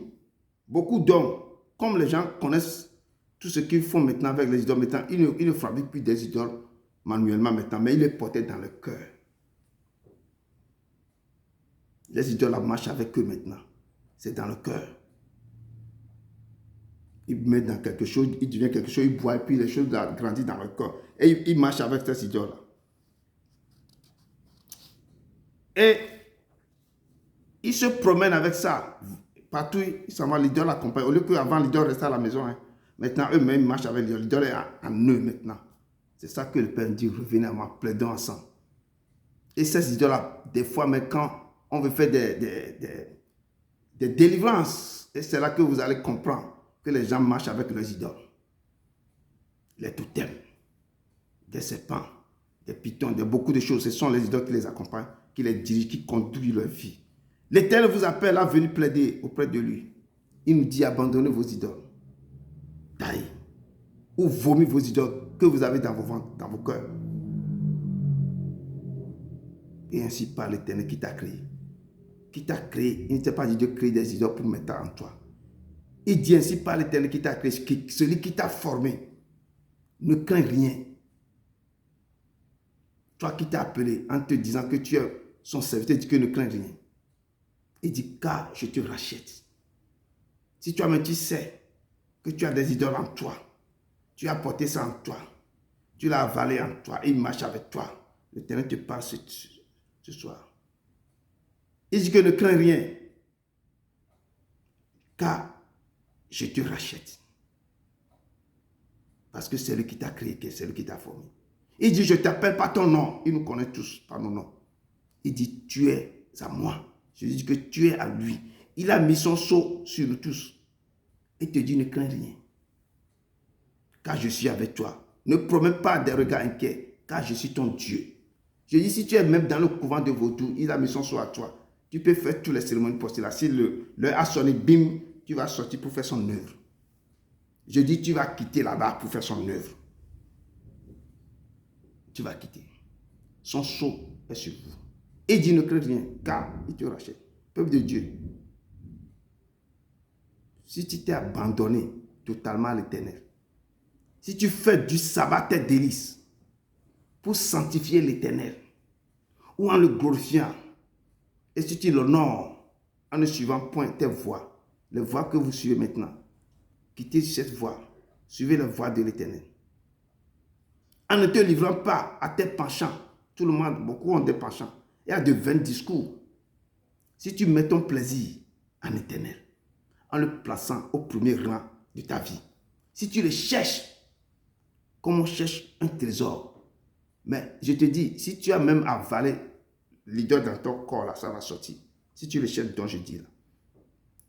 beaucoup d'hommes, comme les gens connaissent tout ce qu'ils font maintenant avec les idoles, maintenant, ils ne fabriquent plus des idoles manuellement maintenant, mais ils les portaient dans le cœur. Les idoles marchent avec eux maintenant. C'est dans le cœur. Ils mettent dans quelque chose, ils deviennent quelque chose, ils boivent, et puis les choses grandissent dans le corps. Et ils marchent avec ces idoles-là. Et ils se promènent avec ça. Partout, ils s'en vont, l'idole accompagne. Au lieu qu'avant, l'idole restait à la maison. Hein. Maintenant, eux-mêmes marchent avec l'idole. L'idole est en eux maintenant. C'est ça que le Père dit, revenez à moi, plaidons ensemble. Et ces idoles-là, des fois, mais quand on veut faire des délivrances, et c'est là que vous allez comprendre que les gens marchent avec leurs idoles. Les totems, des serpents, des pitons, beaucoup de choses. Ce sont les idoles qui les accompagnent, qui les dirigent, qui conduisent leur vie. L'Éternel vous appelle à venir plaider auprès de lui. Il nous dit, abandonnez vos idoles. Taillez. Ou vomissez vos idoles que vous avez dans vos ventres, dans vos cœurs. Et ainsi par l'Éternel qui t'a créé. Qui t'a créé. Il ne t'a pas dit de créer des idoles pour mettre en toi. Il dit ainsi par l'Éternel qui t'a créé, celui qui t'a formé. Ne crains rien. Toi qui t'as appelé en te disant que tu es son serviteur, dit que ne crains rien. Il dit, car je te rachète. Si toi-même tu sais que tu as des idoles en toi, tu as porté ça en toi, tu l'as avalé en toi, il marche avec toi. L'Éternel te parle ce soir. Il dit que ne crains rien, car je te rachète. Parce que c'est lui qui t'a créé, c'est lui qui t'a formé. Il dit, je ne t'appelle pas ton nom. Il nous connaît tous par nos noms. Il dit, tu es à moi. Je dis que tu es à lui. Il a mis son sceau sur nous tous. Il te dit, ne crains rien. Car je suis avec toi. Ne promets pas des regards inquiets, car je suis ton Dieu. Je dis, si tu es même dans le couvent de Vaudou, il a mis son sceau à toi. Tu peux faire toutes les cérémonies possibles. Si l'heure a sonné, bim, tu vas sortir pour faire son œuvre. Je dis, tu vas quitter là-bas pour faire son œuvre. Tu vas quitter. Son sceau est sur vous. Et dit, ne crains rien, car il te rachète. Peuple de Dieu, si tu t'es abandonné totalement à l'Éternel, si tu fais du sabbat tes délices pour sanctifier l'Éternel, ou en le glorifiant, et si tu l'honores en ne suivant point tes voies, les voies que vous suivez maintenant, quittez cette voie, suivez la voie de l'Éternel. En ne te livrant pas à tes penchants, tout le monde, beaucoup ont des penchants, et à de vains discours. Si tu mets ton plaisir en Éternel, en le plaçant au premier rang de ta vie, si tu le cherches comme on cherche un trésor, mais je te dis, si tu as même avalé l'idole dans ton corps, là, ça va sortir. Si tu le cherches, dont je dis là.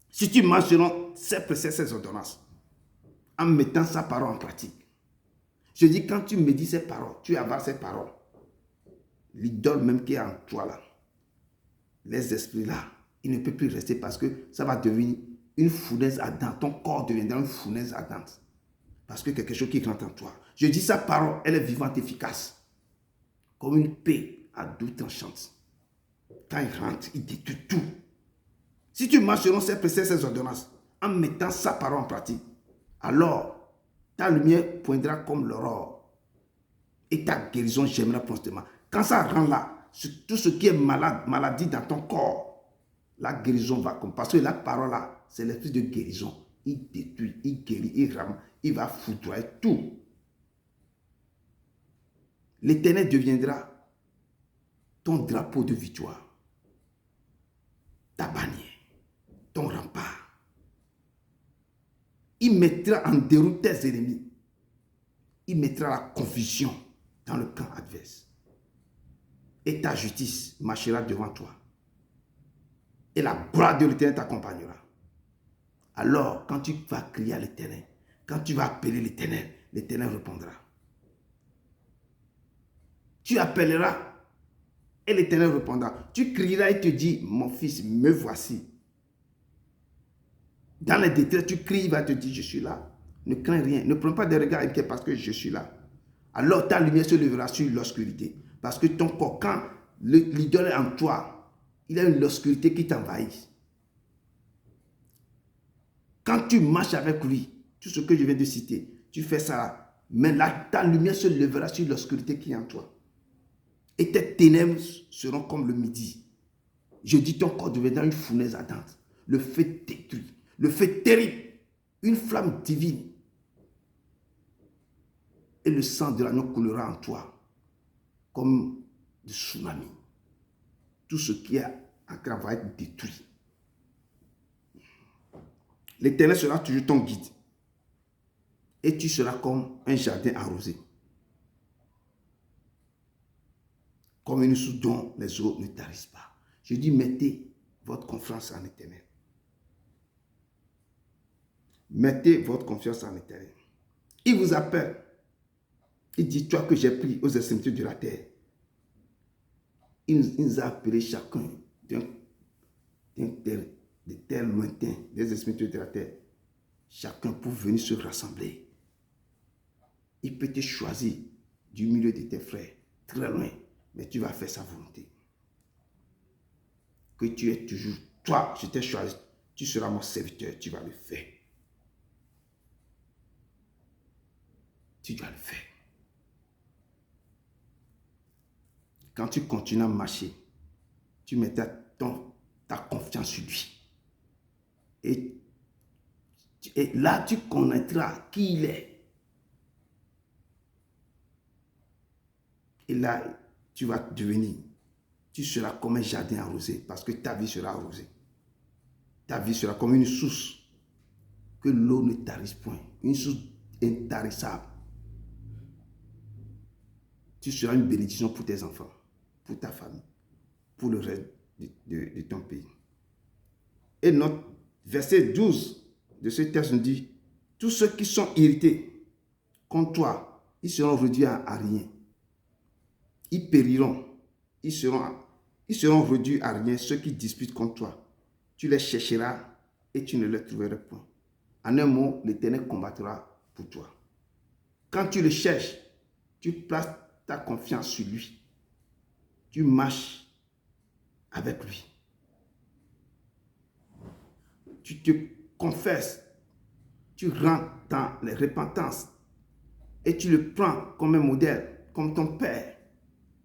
Si tu marches selon ces préceptes, ces ordonnances, en mettant sa parole en pratique. Je dis, quand tu me dis ces paroles, tu avales ces paroles, l'idole même qui est en toi là, les esprits là, il ne peut plus rester parce que ça va devenir une fournaise ardente. Ton corps deviendra une fournaise ardente. Parce que quelque chose qui rentre en toi. Je dis, sa parole, elle est vivante, efficace. Comme une paix à double tranchante. Quand il rentre, il détruit tout. Si tu marches selon ces préceptes, ces ordonnances, en mettant sa parole en pratique, alors ta lumière poindra comme l'aurore. Et ta guérison germera promptement. Quand ça rentre là, tout ce qui est maladie dans ton corps, la guérison va comme. Parce que la parole là, c'est l'esprit de guérison. Il détruit, il guérit, il rame, il va foudroyer tout. L'Éternel deviendra ton drapeau de victoire. ta bannière, ton rempart. Il mettra en déroute tes ennemis. Il mettra la confusion dans le camp adverse. Et ta justice marchera devant toi. Et la gloire de l'Éternel t'accompagnera. Alors, quand tu vas crier à l'Éternel, quand tu vas appeler l'Éternel, l'Éternel répondra. Tu appelleras et l'Éternel répondra. Tu crieras et te dis, mon fils, me voici. Dans les détresse, tu cries, il va te dire, je suis là. Ne crains rien. Ne prends pas de regards inquiets parce que je suis là. Alors ta lumière se lèvera sur l'obscurité. Parce que ton corps, quand l'idole est en toi, il y a une obscurité qui t'envahit. Quand tu marches avec lui, tout ce que je viens de citer, tu fais ça, mais là, ta lumière se lèvera sur l'obscurité qui est en toi. Et tes ténèbres seront comme le midi. Je dis, ton corps deviendra une fournaise ardente. Le feu détruit. Le feu terrible. Une flamme divine. Et le sang de l'agneau coulera en toi comme du tsunami. Tout ce qui est en train va être détruit. L'Éternel sera toujours ton guide. Et tu seras comme un jardin arrosé. Comme une source dont les eaux ne tarissent pas. Je dis, mettez votre confiance en l'Éternel. Mettez votre confiance en l'Éternel. Il vous appelle. Il dit, toi que j'ai pris aux extrémités de la terre. Il nous a appelés chacun de terres lointaines, des extrémités de la terre. Chacun pour venir se rassembler. Il peut te choisir du milieu de tes frères, très loin, mais tu vas faire sa volonté. Que tu es toujours, toi, je t'ai choisi, tu seras mon serviteur, tu vas le faire. Tu dois le faire. Quand tu continues à marcher, tu mets ta confiance sur lui. Et là, tu connaîtras qui il est. Et là, tu vas devenir, tu seras comme un jardin arrosé parce que ta vie sera arrosée. Ta vie sera comme une source que l'eau ne tarisse point. Une source intarissable. Tu seras une bénédiction pour tes enfants, pour ta famille, pour le reste de ton pays. Et notre verset 12 de ce texte nous dit, tous ceux qui sont irrités contre toi, ils seront réduits à rien. Ils périront. Ils seront réduits à rien, ceux qui disputent contre toi. Tu les chercheras et tu ne les trouveras point. En un mot, l'Éternel combattra pour toi. Quand tu le cherches, tu places ta confiance sur lui. Tu marches avec lui. Tu te confesses. Tu rentres dans les repentances. Et tu le prends comme un modèle, comme ton Père,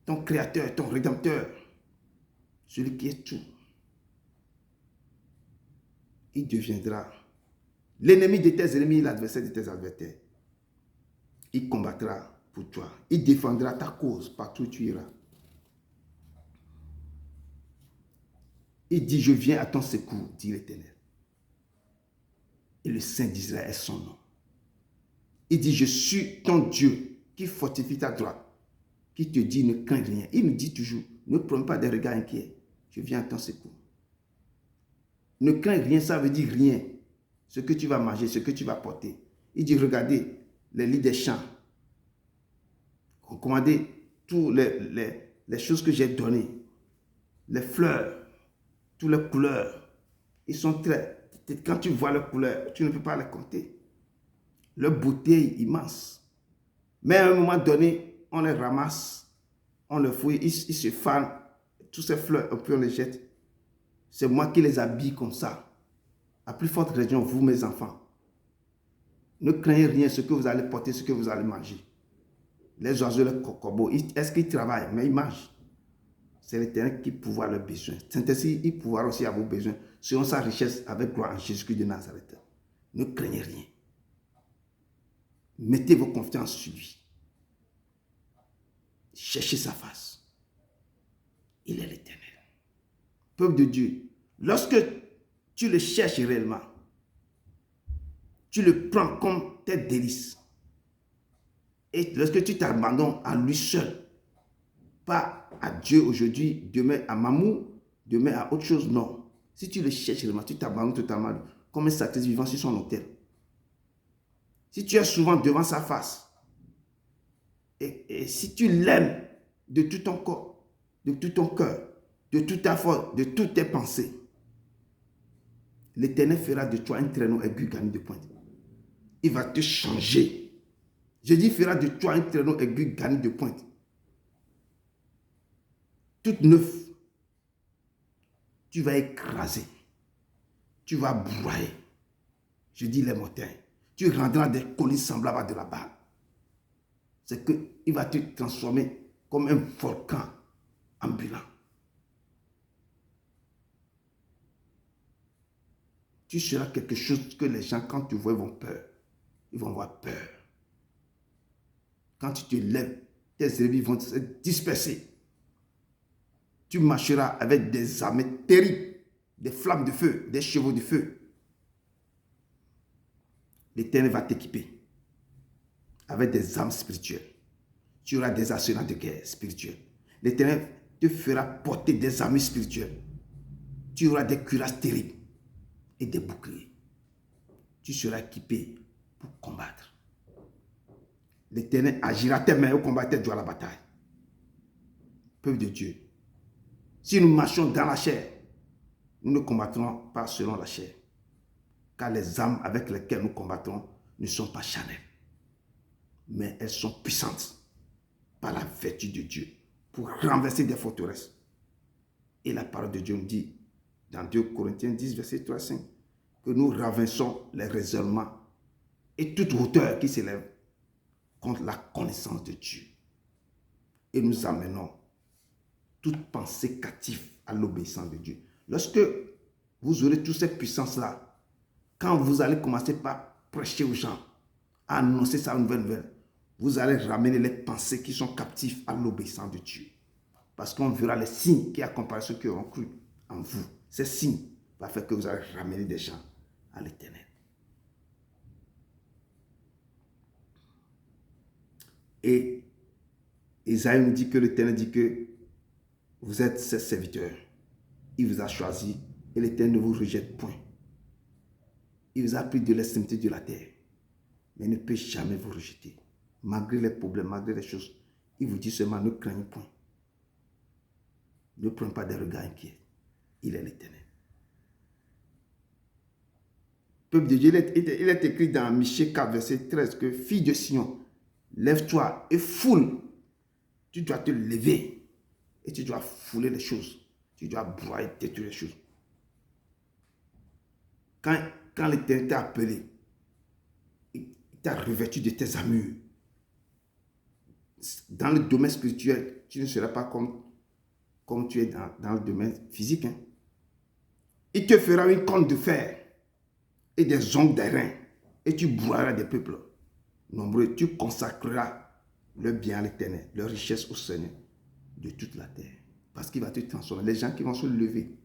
ton Créateur, ton Rédempteur. Celui qui est tout. Il deviendra l'ennemi de tes ennemis, l'adversaire de tes adversaires. Il combattra pour toi. Il défendra ta cause partout où tu iras. Il dit, je viens à ton secours, dit l'Éternel. Et le Saint d'Israël est son nom. Il dit, je suis ton Dieu qui fortifie ta droite, qui te dit, ne crains rien. Il nous dit toujours, ne prends pas des regards inquiets. Je viens à ton secours. Ne crains rien, ça veut dire rien. Ce que tu vas manger, ce que tu vas porter. Il dit, regardez les lits des champs. Recommandez toutes les choses que j'ai données. Les fleurs, toutes les couleurs. Ils sont très... Quand tu vois les couleurs, tu ne peux pas les compter. Leur beauté est immense. Mais à un moment donné, on les ramasse, on les fouille, ils se fanent. Toutes ces fleurs, on les jette. C'est moi qui les habille comme ça. À plus forte raison, vous, mes enfants. Ne craignez rien, ce que vous allez porter, ce que vous allez manger. Les oiseaux, les corbeaux, est-ce qu'ils travaillent? Mais ils mangent. C'est l'Éternel qui pourvoit leurs besoins. Saint-Esprit, il pourvoira aussi à vos besoins, selon sa richesse avec gloire en Jésus-Christ de Nazareth. Ne craignez rien. Mettez vos confiances sur lui. Cherchez sa face. Il est l'Éternel. Peuple de Dieu, Lorsque tu le cherches réellement, tu le prends comme tes délices. Et lorsque tu t'abandonnes à lui seul, pas à Dieu aujourd'hui, demain à Mamou, demain à autre chose, non. Si tu le cherches réellement, tu t'abandonnes totalement comme un sacrifice vivant sur son autel. Si tu es souvent devant sa face, et si tu l'aimes de tout ton corps, de tout ton cœur, de toute ta force, de toutes tes pensées, l'Éternel fera de toi un traîneau aigu garni de pointe. Il va te changer. Je dis, il fera de toi un traîneau aigu garni de pointe. Toute neuve. Tu vas écraser. Tu vas broyer. Je dis les montagnes. Tu rendras des collines semblables à de la balle. C'est qu'il va te transformer comme un volcan ambulant. Tu seras quelque chose que les gens, quand te voient, vont peur. Ils vont avoir peur. Quand tu te lèves, tes ennemis vont se disperser. Tu marcheras avec des armées terribles, des flammes de feu, des chevaux de feu. L'Éternel va t'équiper avec des armes spirituelles. Tu auras des arsenaux de guerre spirituels. L'Éternel te fera porter des armes spirituelles. Tu auras des cuirasses terribles et des boucliers. Tu seras équipé pour combattre. L'Éternel agira tes mains au combat, tes doigts à la bataille. Peuple de Dieu, si nous marchons dans la chair, nous ne combattrons pas selon la chair. Car les armes avec lesquelles nous combattons ne sont pas charnelles, mais elles sont puissantes par la vertu de Dieu pour renverser des forteresses. Et la parole de Dieu nous dit dans 2 Corinthiens 10, verset 3 à 5, que nous renversons les raisonnements et toute hauteur qui s'élève contre la connaissance de Dieu. Et nous amenons toute pensée captive à l'obéissance de Dieu. Lorsque vous aurez toutes ces puissances-là, quand vous allez commencer par prêcher aux gens, à annoncer sa nouvelle, vous allez ramener les pensées qui sont captives à l'obéissance de Dieu. Parce qu'on verra les signes qui accompagnent ceux qui auront cru en vous. Ces signes vont faire que vous allez ramener des gens à l'Éternel. Et Isaïe nous dit que l'Éternel dit que vous êtes ses serviteurs. Il vous a choisi et l'Éternel ne vous rejette point. Il vous a pris de l'extrémité de la terre, mais il ne peut jamais vous rejeter. Malgré les problèmes, malgré les choses, il vous dit seulement ne craignez point. Ne prenez pas des regards inquiets. Il est l'Éternel. Peuple de Dieu, il est écrit dans Michée 4, verset 13 que fille de Sion, lève-toi et foule. Tu dois te lever et tu dois fouler les choses. Tu dois broyer, détruire les choses. Quand l'Éternel t'a appelé, il t'a revêtu de tes armures. Dans le domaine spirituel, tu ne seras pas comme tu es dans le domaine physique. Hein. Il te fera une corne de fer et des ongles d'airain et tu broieras des peuples nombreux. Tu consacreras le bien à l'Éternel, leur richesse au Seigneur de toute la terre. Parce qu'il va te transformer. Les gens qui vont se lever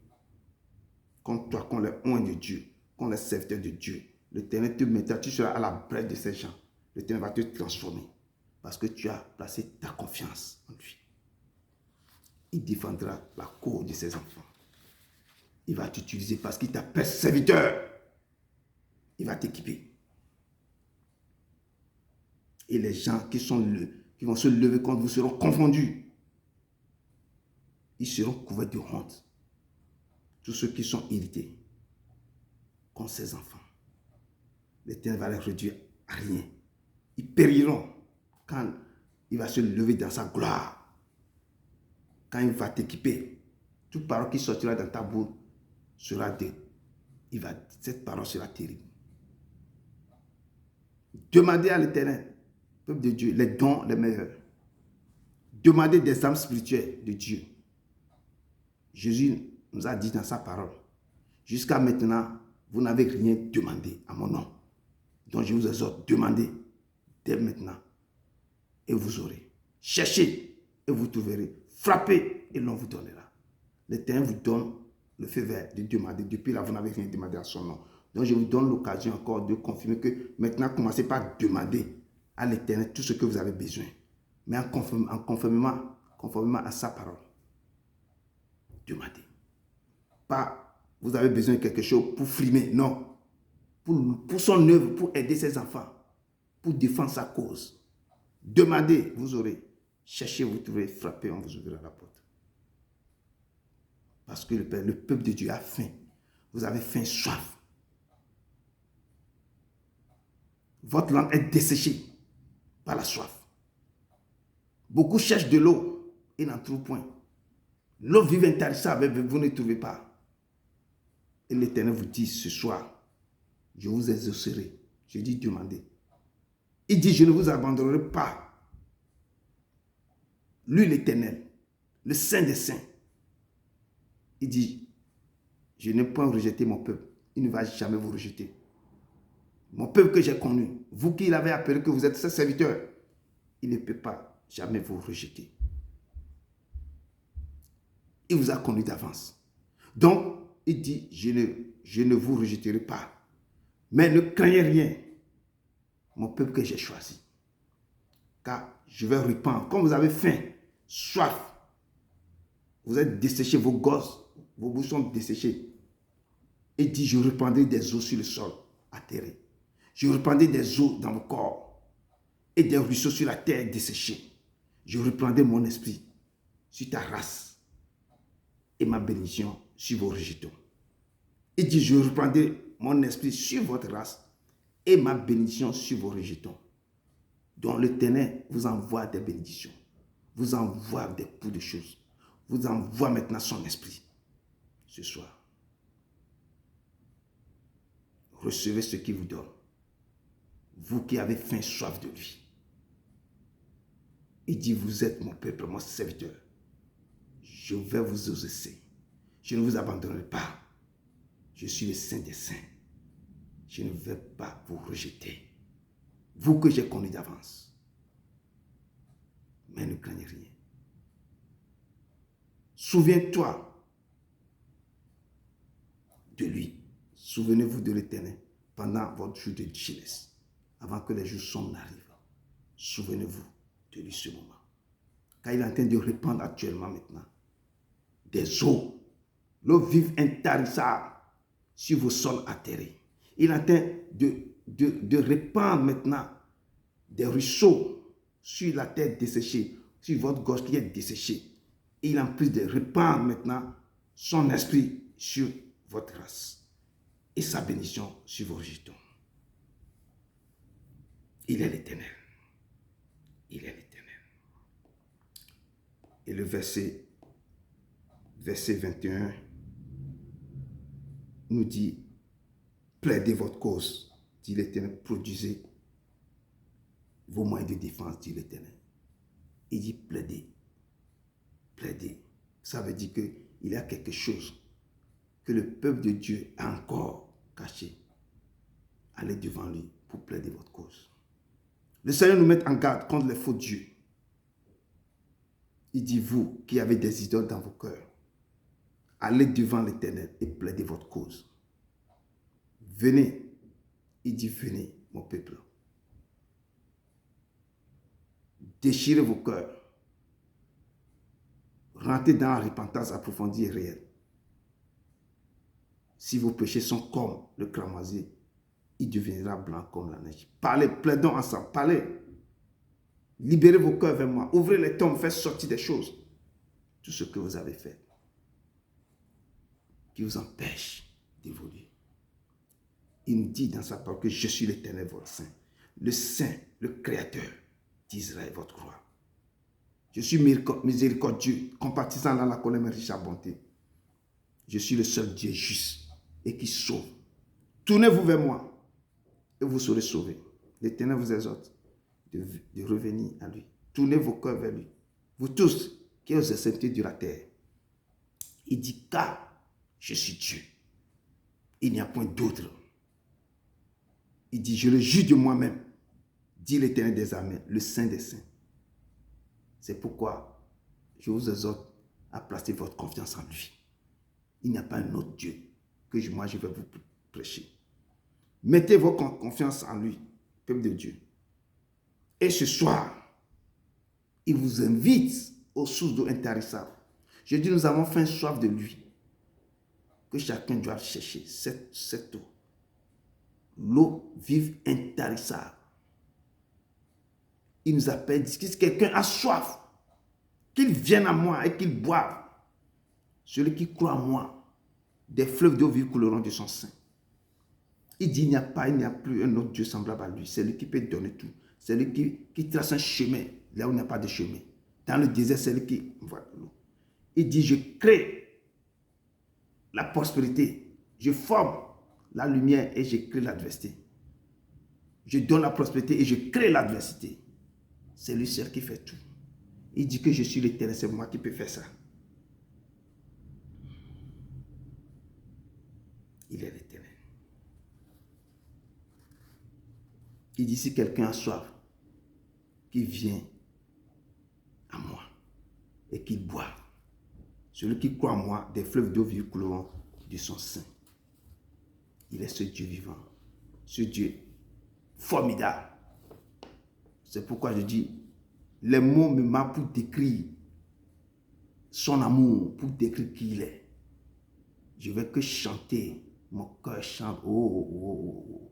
contre toi, contre les oints de Dieu, contre les serviteurs de Dieu, l'Éternel te mettra, tu seras à la brèche de ces gens. L'Éternel va te transformer parce que tu as placé ta confiance en lui. Il défendra la cause de ses enfants. Il va t'utiliser parce qu'il t'appelle serviteur. Il va t'équiper. Et les gens qui vont se lever contre vous seront confondus. Ils seront couverts de honte. Tous ceux qui sont irrités contre ses enfants. L'Éternel va les réduire à rien. Ils périront quand il va se lever dans sa gloire. Quand il va t'équiper, toute parole qui sortira dans ta bouche sera cette parole sera terrible. Demandez à l'Éternel, peuple de Dieu, les dons les meilleurs. Demandez des âmes spirituelles de Dieu. Jésus nous a dit dans sa parole, jusqu'à maintenant, vous n'avez rien demandé à mon nom. Donc je vous exhorte, demandez dès maintenant et vous aurez. Cherchez et vous trouverez. Frappez et l'on vous donnera. L'Éternel vous donne le feu vert de demander. Depuis là, vous n'avez rien demandé à son nom. Donc, je vous donne l'occasion encore de confirmer que maintenant, commencez par demander à l'Éternel tout ce que vous avez besoin. Mais conformément à sa parole. Demandez. Pas, vous avez besoin de quelque chose pour frimer. Non. Pour son œuvre, pour aider ses enfants. Pour défendre sa cause. Demandez, vous aurez. Cherchez, vous trouverez. Frappez, on vous ouvrira la porte. Parce que le peuple de Dieu a faim. Vous avez faim, soif. Votre langue est desséchée par la soif. Beaucoup cherchent de l'eau et n'en trouvent point. L'eau vive intarissable, vous ne trouvez pas. Et l'Éternel vous dit ce soir, je vous exaucerai. Je dis demandez. Il dit, je ne vous abandonnerai pas. Lui, l'Éternel, le Saint des Saints, il dit, je n'ai point rejeté mon peuple. Il ne va jamais vous rejeter. Mon peuple que j'ai connu, vous qui l'avez appelé que vous êtes ses serviteurs, il ne peut pas jamais vous rejeter. Il vous a connu d'avance. Donc, il dit, je ne vous rejetterai pas. Mais ne craignez rien, mon peuple que j'ai choisi. Car je vais répandre. Comme vous avez faim, soif, vous êtes desséchés, vos gosses, vos bouches sont desséchés. Il dit, je répandrai des eaux sur le sol atterré. Je répandrai des eaux dans vos corps et des ruisseaux sur la terre desséchée. Je reprendrai mon esprit sur ta race et ma bénédiction sur vos rejetons. Il dit, je reprendrai mon esprit sur votre race et ma bénédiction sur vos rejetons. Donc l'Éternel vous envoie des bénédictions, vous envoie des coups de choses, vous envoie maintenant son esprit ce soir. Recevez ce qu'il vous donne. Vous qui avez faim, soif de lui. Il dit, vous êtes mon peuple, mon serviteur. Je vais vous exaucer. Je ne vous abandonnerai pas. Je suis le Saint des Saints. Je ne vais pas vous rejeter. Vous que j'ai connu d'avance. Mais ne craignez rien. Souviens-toi de lui. Souvenez-vous de l'Éternel pendant votre jour de jeunesse. Avant que les jours sombres n'arrivent. Souvenez-vous de lui ce moment. Car il est en train de répandre actuellement maintenant des eaux. L'eau vive intarissable sur vos sols atterrés. Il est en train de répandre maintenant des ruisseaux sur la terre desséchée, sur votre gorge qui est desséchée. Et il est en plus de répandre maintenant son esprit sur votre race et sa bénédiction sur vos rejetons. Il est l'Éternel. Il est l'Éternel. Et le verset 21 nous dit, plaidez votre cause, dit l'Éternel, produisez vos moyens de défense, dit l'Éternel. Il dit, plaidez, plaidez. Ça veut dire qu'il y a quelque chose que le peuple de Dieu a encore caché. Allez devant lui pour plaider votre cause. Le Seigneur nous met en garde contre les faux dieux. Il dit, vous qui avez des idoles dans vos cœurs, allez devant l'Éternel et plaidez votre cause. Venez. Il dit, venez, mon peuple. Déchirez vos cœurs. Rentrez dans la repentance approfondie et réelle. Si vos péchés sont comme le cramoisi, il deviendra blanc comme la neige. Parlez, plaidons ensemble, parlez. Libérez vos cœurs vers moi. Ouvrez les tombes, faites sortir des choses. Tout ce que vous avez fait qui vous empêche d'évoluer. Il nous dit dans sa parole que je suis l'Éternel, votre Saint. Le Saint, le Créateur d'Israël, votre roi. Je suis miséricordieux, compatissant dans la colère, mais riche à bonté. Je suis le seul Dieu juste et qui sauve. Tournez-vous vers moi et vous serez sauvés. L'Éternel vous exhorte de revenir à lui. Tournez vos cœurs vers lui. Vous tous qui êtes aux extrémités de la terre. Il dit, car je suis Dieu. Il n'y a point d'autre. Il dit, je le jure de moi-même, dit l'Éternel des armées, le Saint des Saints. C'est pourquoi je vous exhorte à placer votre confiance en lui. Il n'y a pas un autre Dieu que moi je vais vous prêcher. Mettez votre confiance en lui, peuple de Dieu. Et ce soir, il vous invite aux sources d'eau intarissables. Je dis, nous avons faim soif de lui. Que chacun doit chercher cette eau. L'eau vive intarissable. Il nous appelle, dit que si quelqu'un a soif, qu'il vienne à moi et qu'il boive. Celui qui croit en moi, des fleuves d'eau vive couleront de son sein. Il dit, il n'y a plus un autre Dieu semblable à lui. C'est lui qui peut donner tout. C'est lui qui trace un chemin là où il n'y a pas de chemin. Dans le désert, c'est lui qui envoie l'eau. Il dit, je crée la prospérité. Je forme la lumière et je crée l'adversité. Je donne la prospérité et je crée l'adversité. C'est lui seul qui fait tout. Il dit que je suis l'Éternel, c'est moi qui peux faire ça. Il est l'Éternel. Il dit, si quelqu'un a soif, qu'il vient à moi et qu'il boive. Celui qui croit en moi, des fleuves d'eau vive couleront de son sein. Il est ce Dieu vivant, ce Dieu formidable. C'est pourquoi je dis, les mots me manquent pour décrire son amour, pour décrire qui il est. Je vais que chanter, mon cœur chante, oh, oh, oh, oh.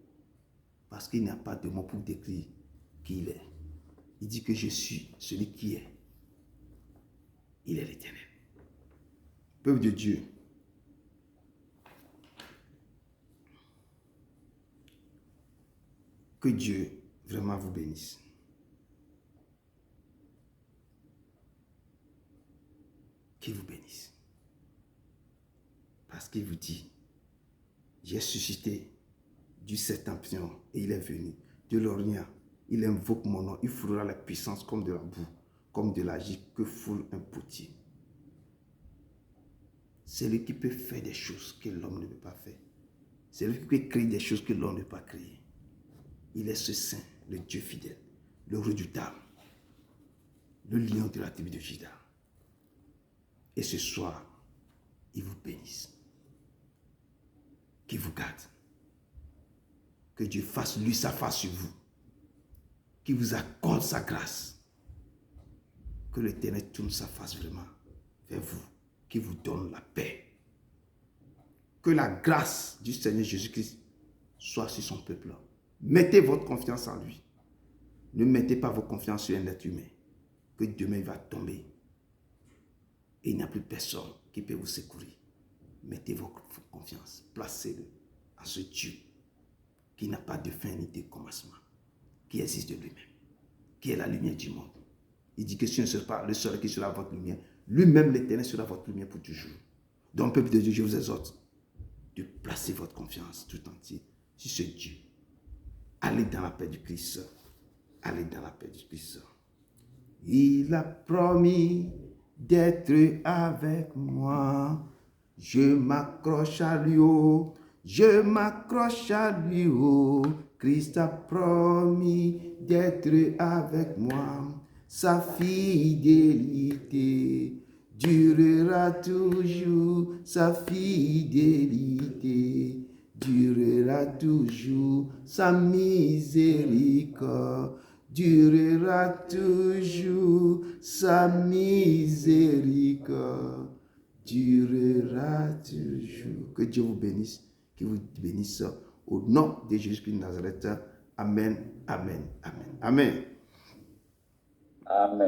Parce qu'il n'y a pas de mots pour décrire qui il est. Il dit que je suis celui qui est. Il est l'Éternel. Peuple de Dieu, que Dieu vraiment vous bénisse. Qu'il vous bénisse. Parce qu'il vous dit, j'ai suscité du septentrion et il est venu. De l'Orient, il invoque mon nom. Il foulera la puissance comme de la boue, comme de la gîte que foule un potier. C'est lui qui peut faire des choses que l'homme ne peut pas faire. C'est lui qui peut créer des choses que l'homme ne peut pas créer. Il est ce saint, le Dieu fidèle, le redoutable, le lion de la tribu de Juda. Et ce soir, il vous bénisse. Qu'il vous garde. Que Dieu fasse lui sa face sur vous. Qu'il vous accorde sa grâce. Que l'Éternel tourne sa face vraiment vers vous. Qu'il vous donne la paix. Que la grâce du Seigneur Jésus-Christ soit sur son peuple. Mettez votre confiance en lui. Ne mettez pas votre confiance sur un être humain. Que demain il va tomber. Et il n'y a plus personne qui peut vous secourir. Mettez votre confiance. Placez-le à ce Dieu qui n'a pas de fin ni de commencement. Qui existe de lui-même. Qui est la lumière du monde. Il dit que si on ne sera pas le seul qui sera votre lumière, lui-même l'Éternel sera votre lumière pour toujours. Donc, peuple de Dieu, je vous exhorte de placer votre confiance tout entier sur ce Dieu. Allez dans la paix du Christ. Allez dans la paix du Christ. Il a promis d'être avec moi. Je m'accroche à lui, oh. Je m'accroche à lui, oh. Christ a promis d'être avec moi. Sa fidélité durera toujours. Sa fidélité durera toujours. Sa miséricorde durera toujours. Sa miséricorde durera toujours. Que Dieu vous bénisse, qu'il vous bénisse au nom de Jésus-Christ de Nazareth. Amen, amen, amen, amen. Amen.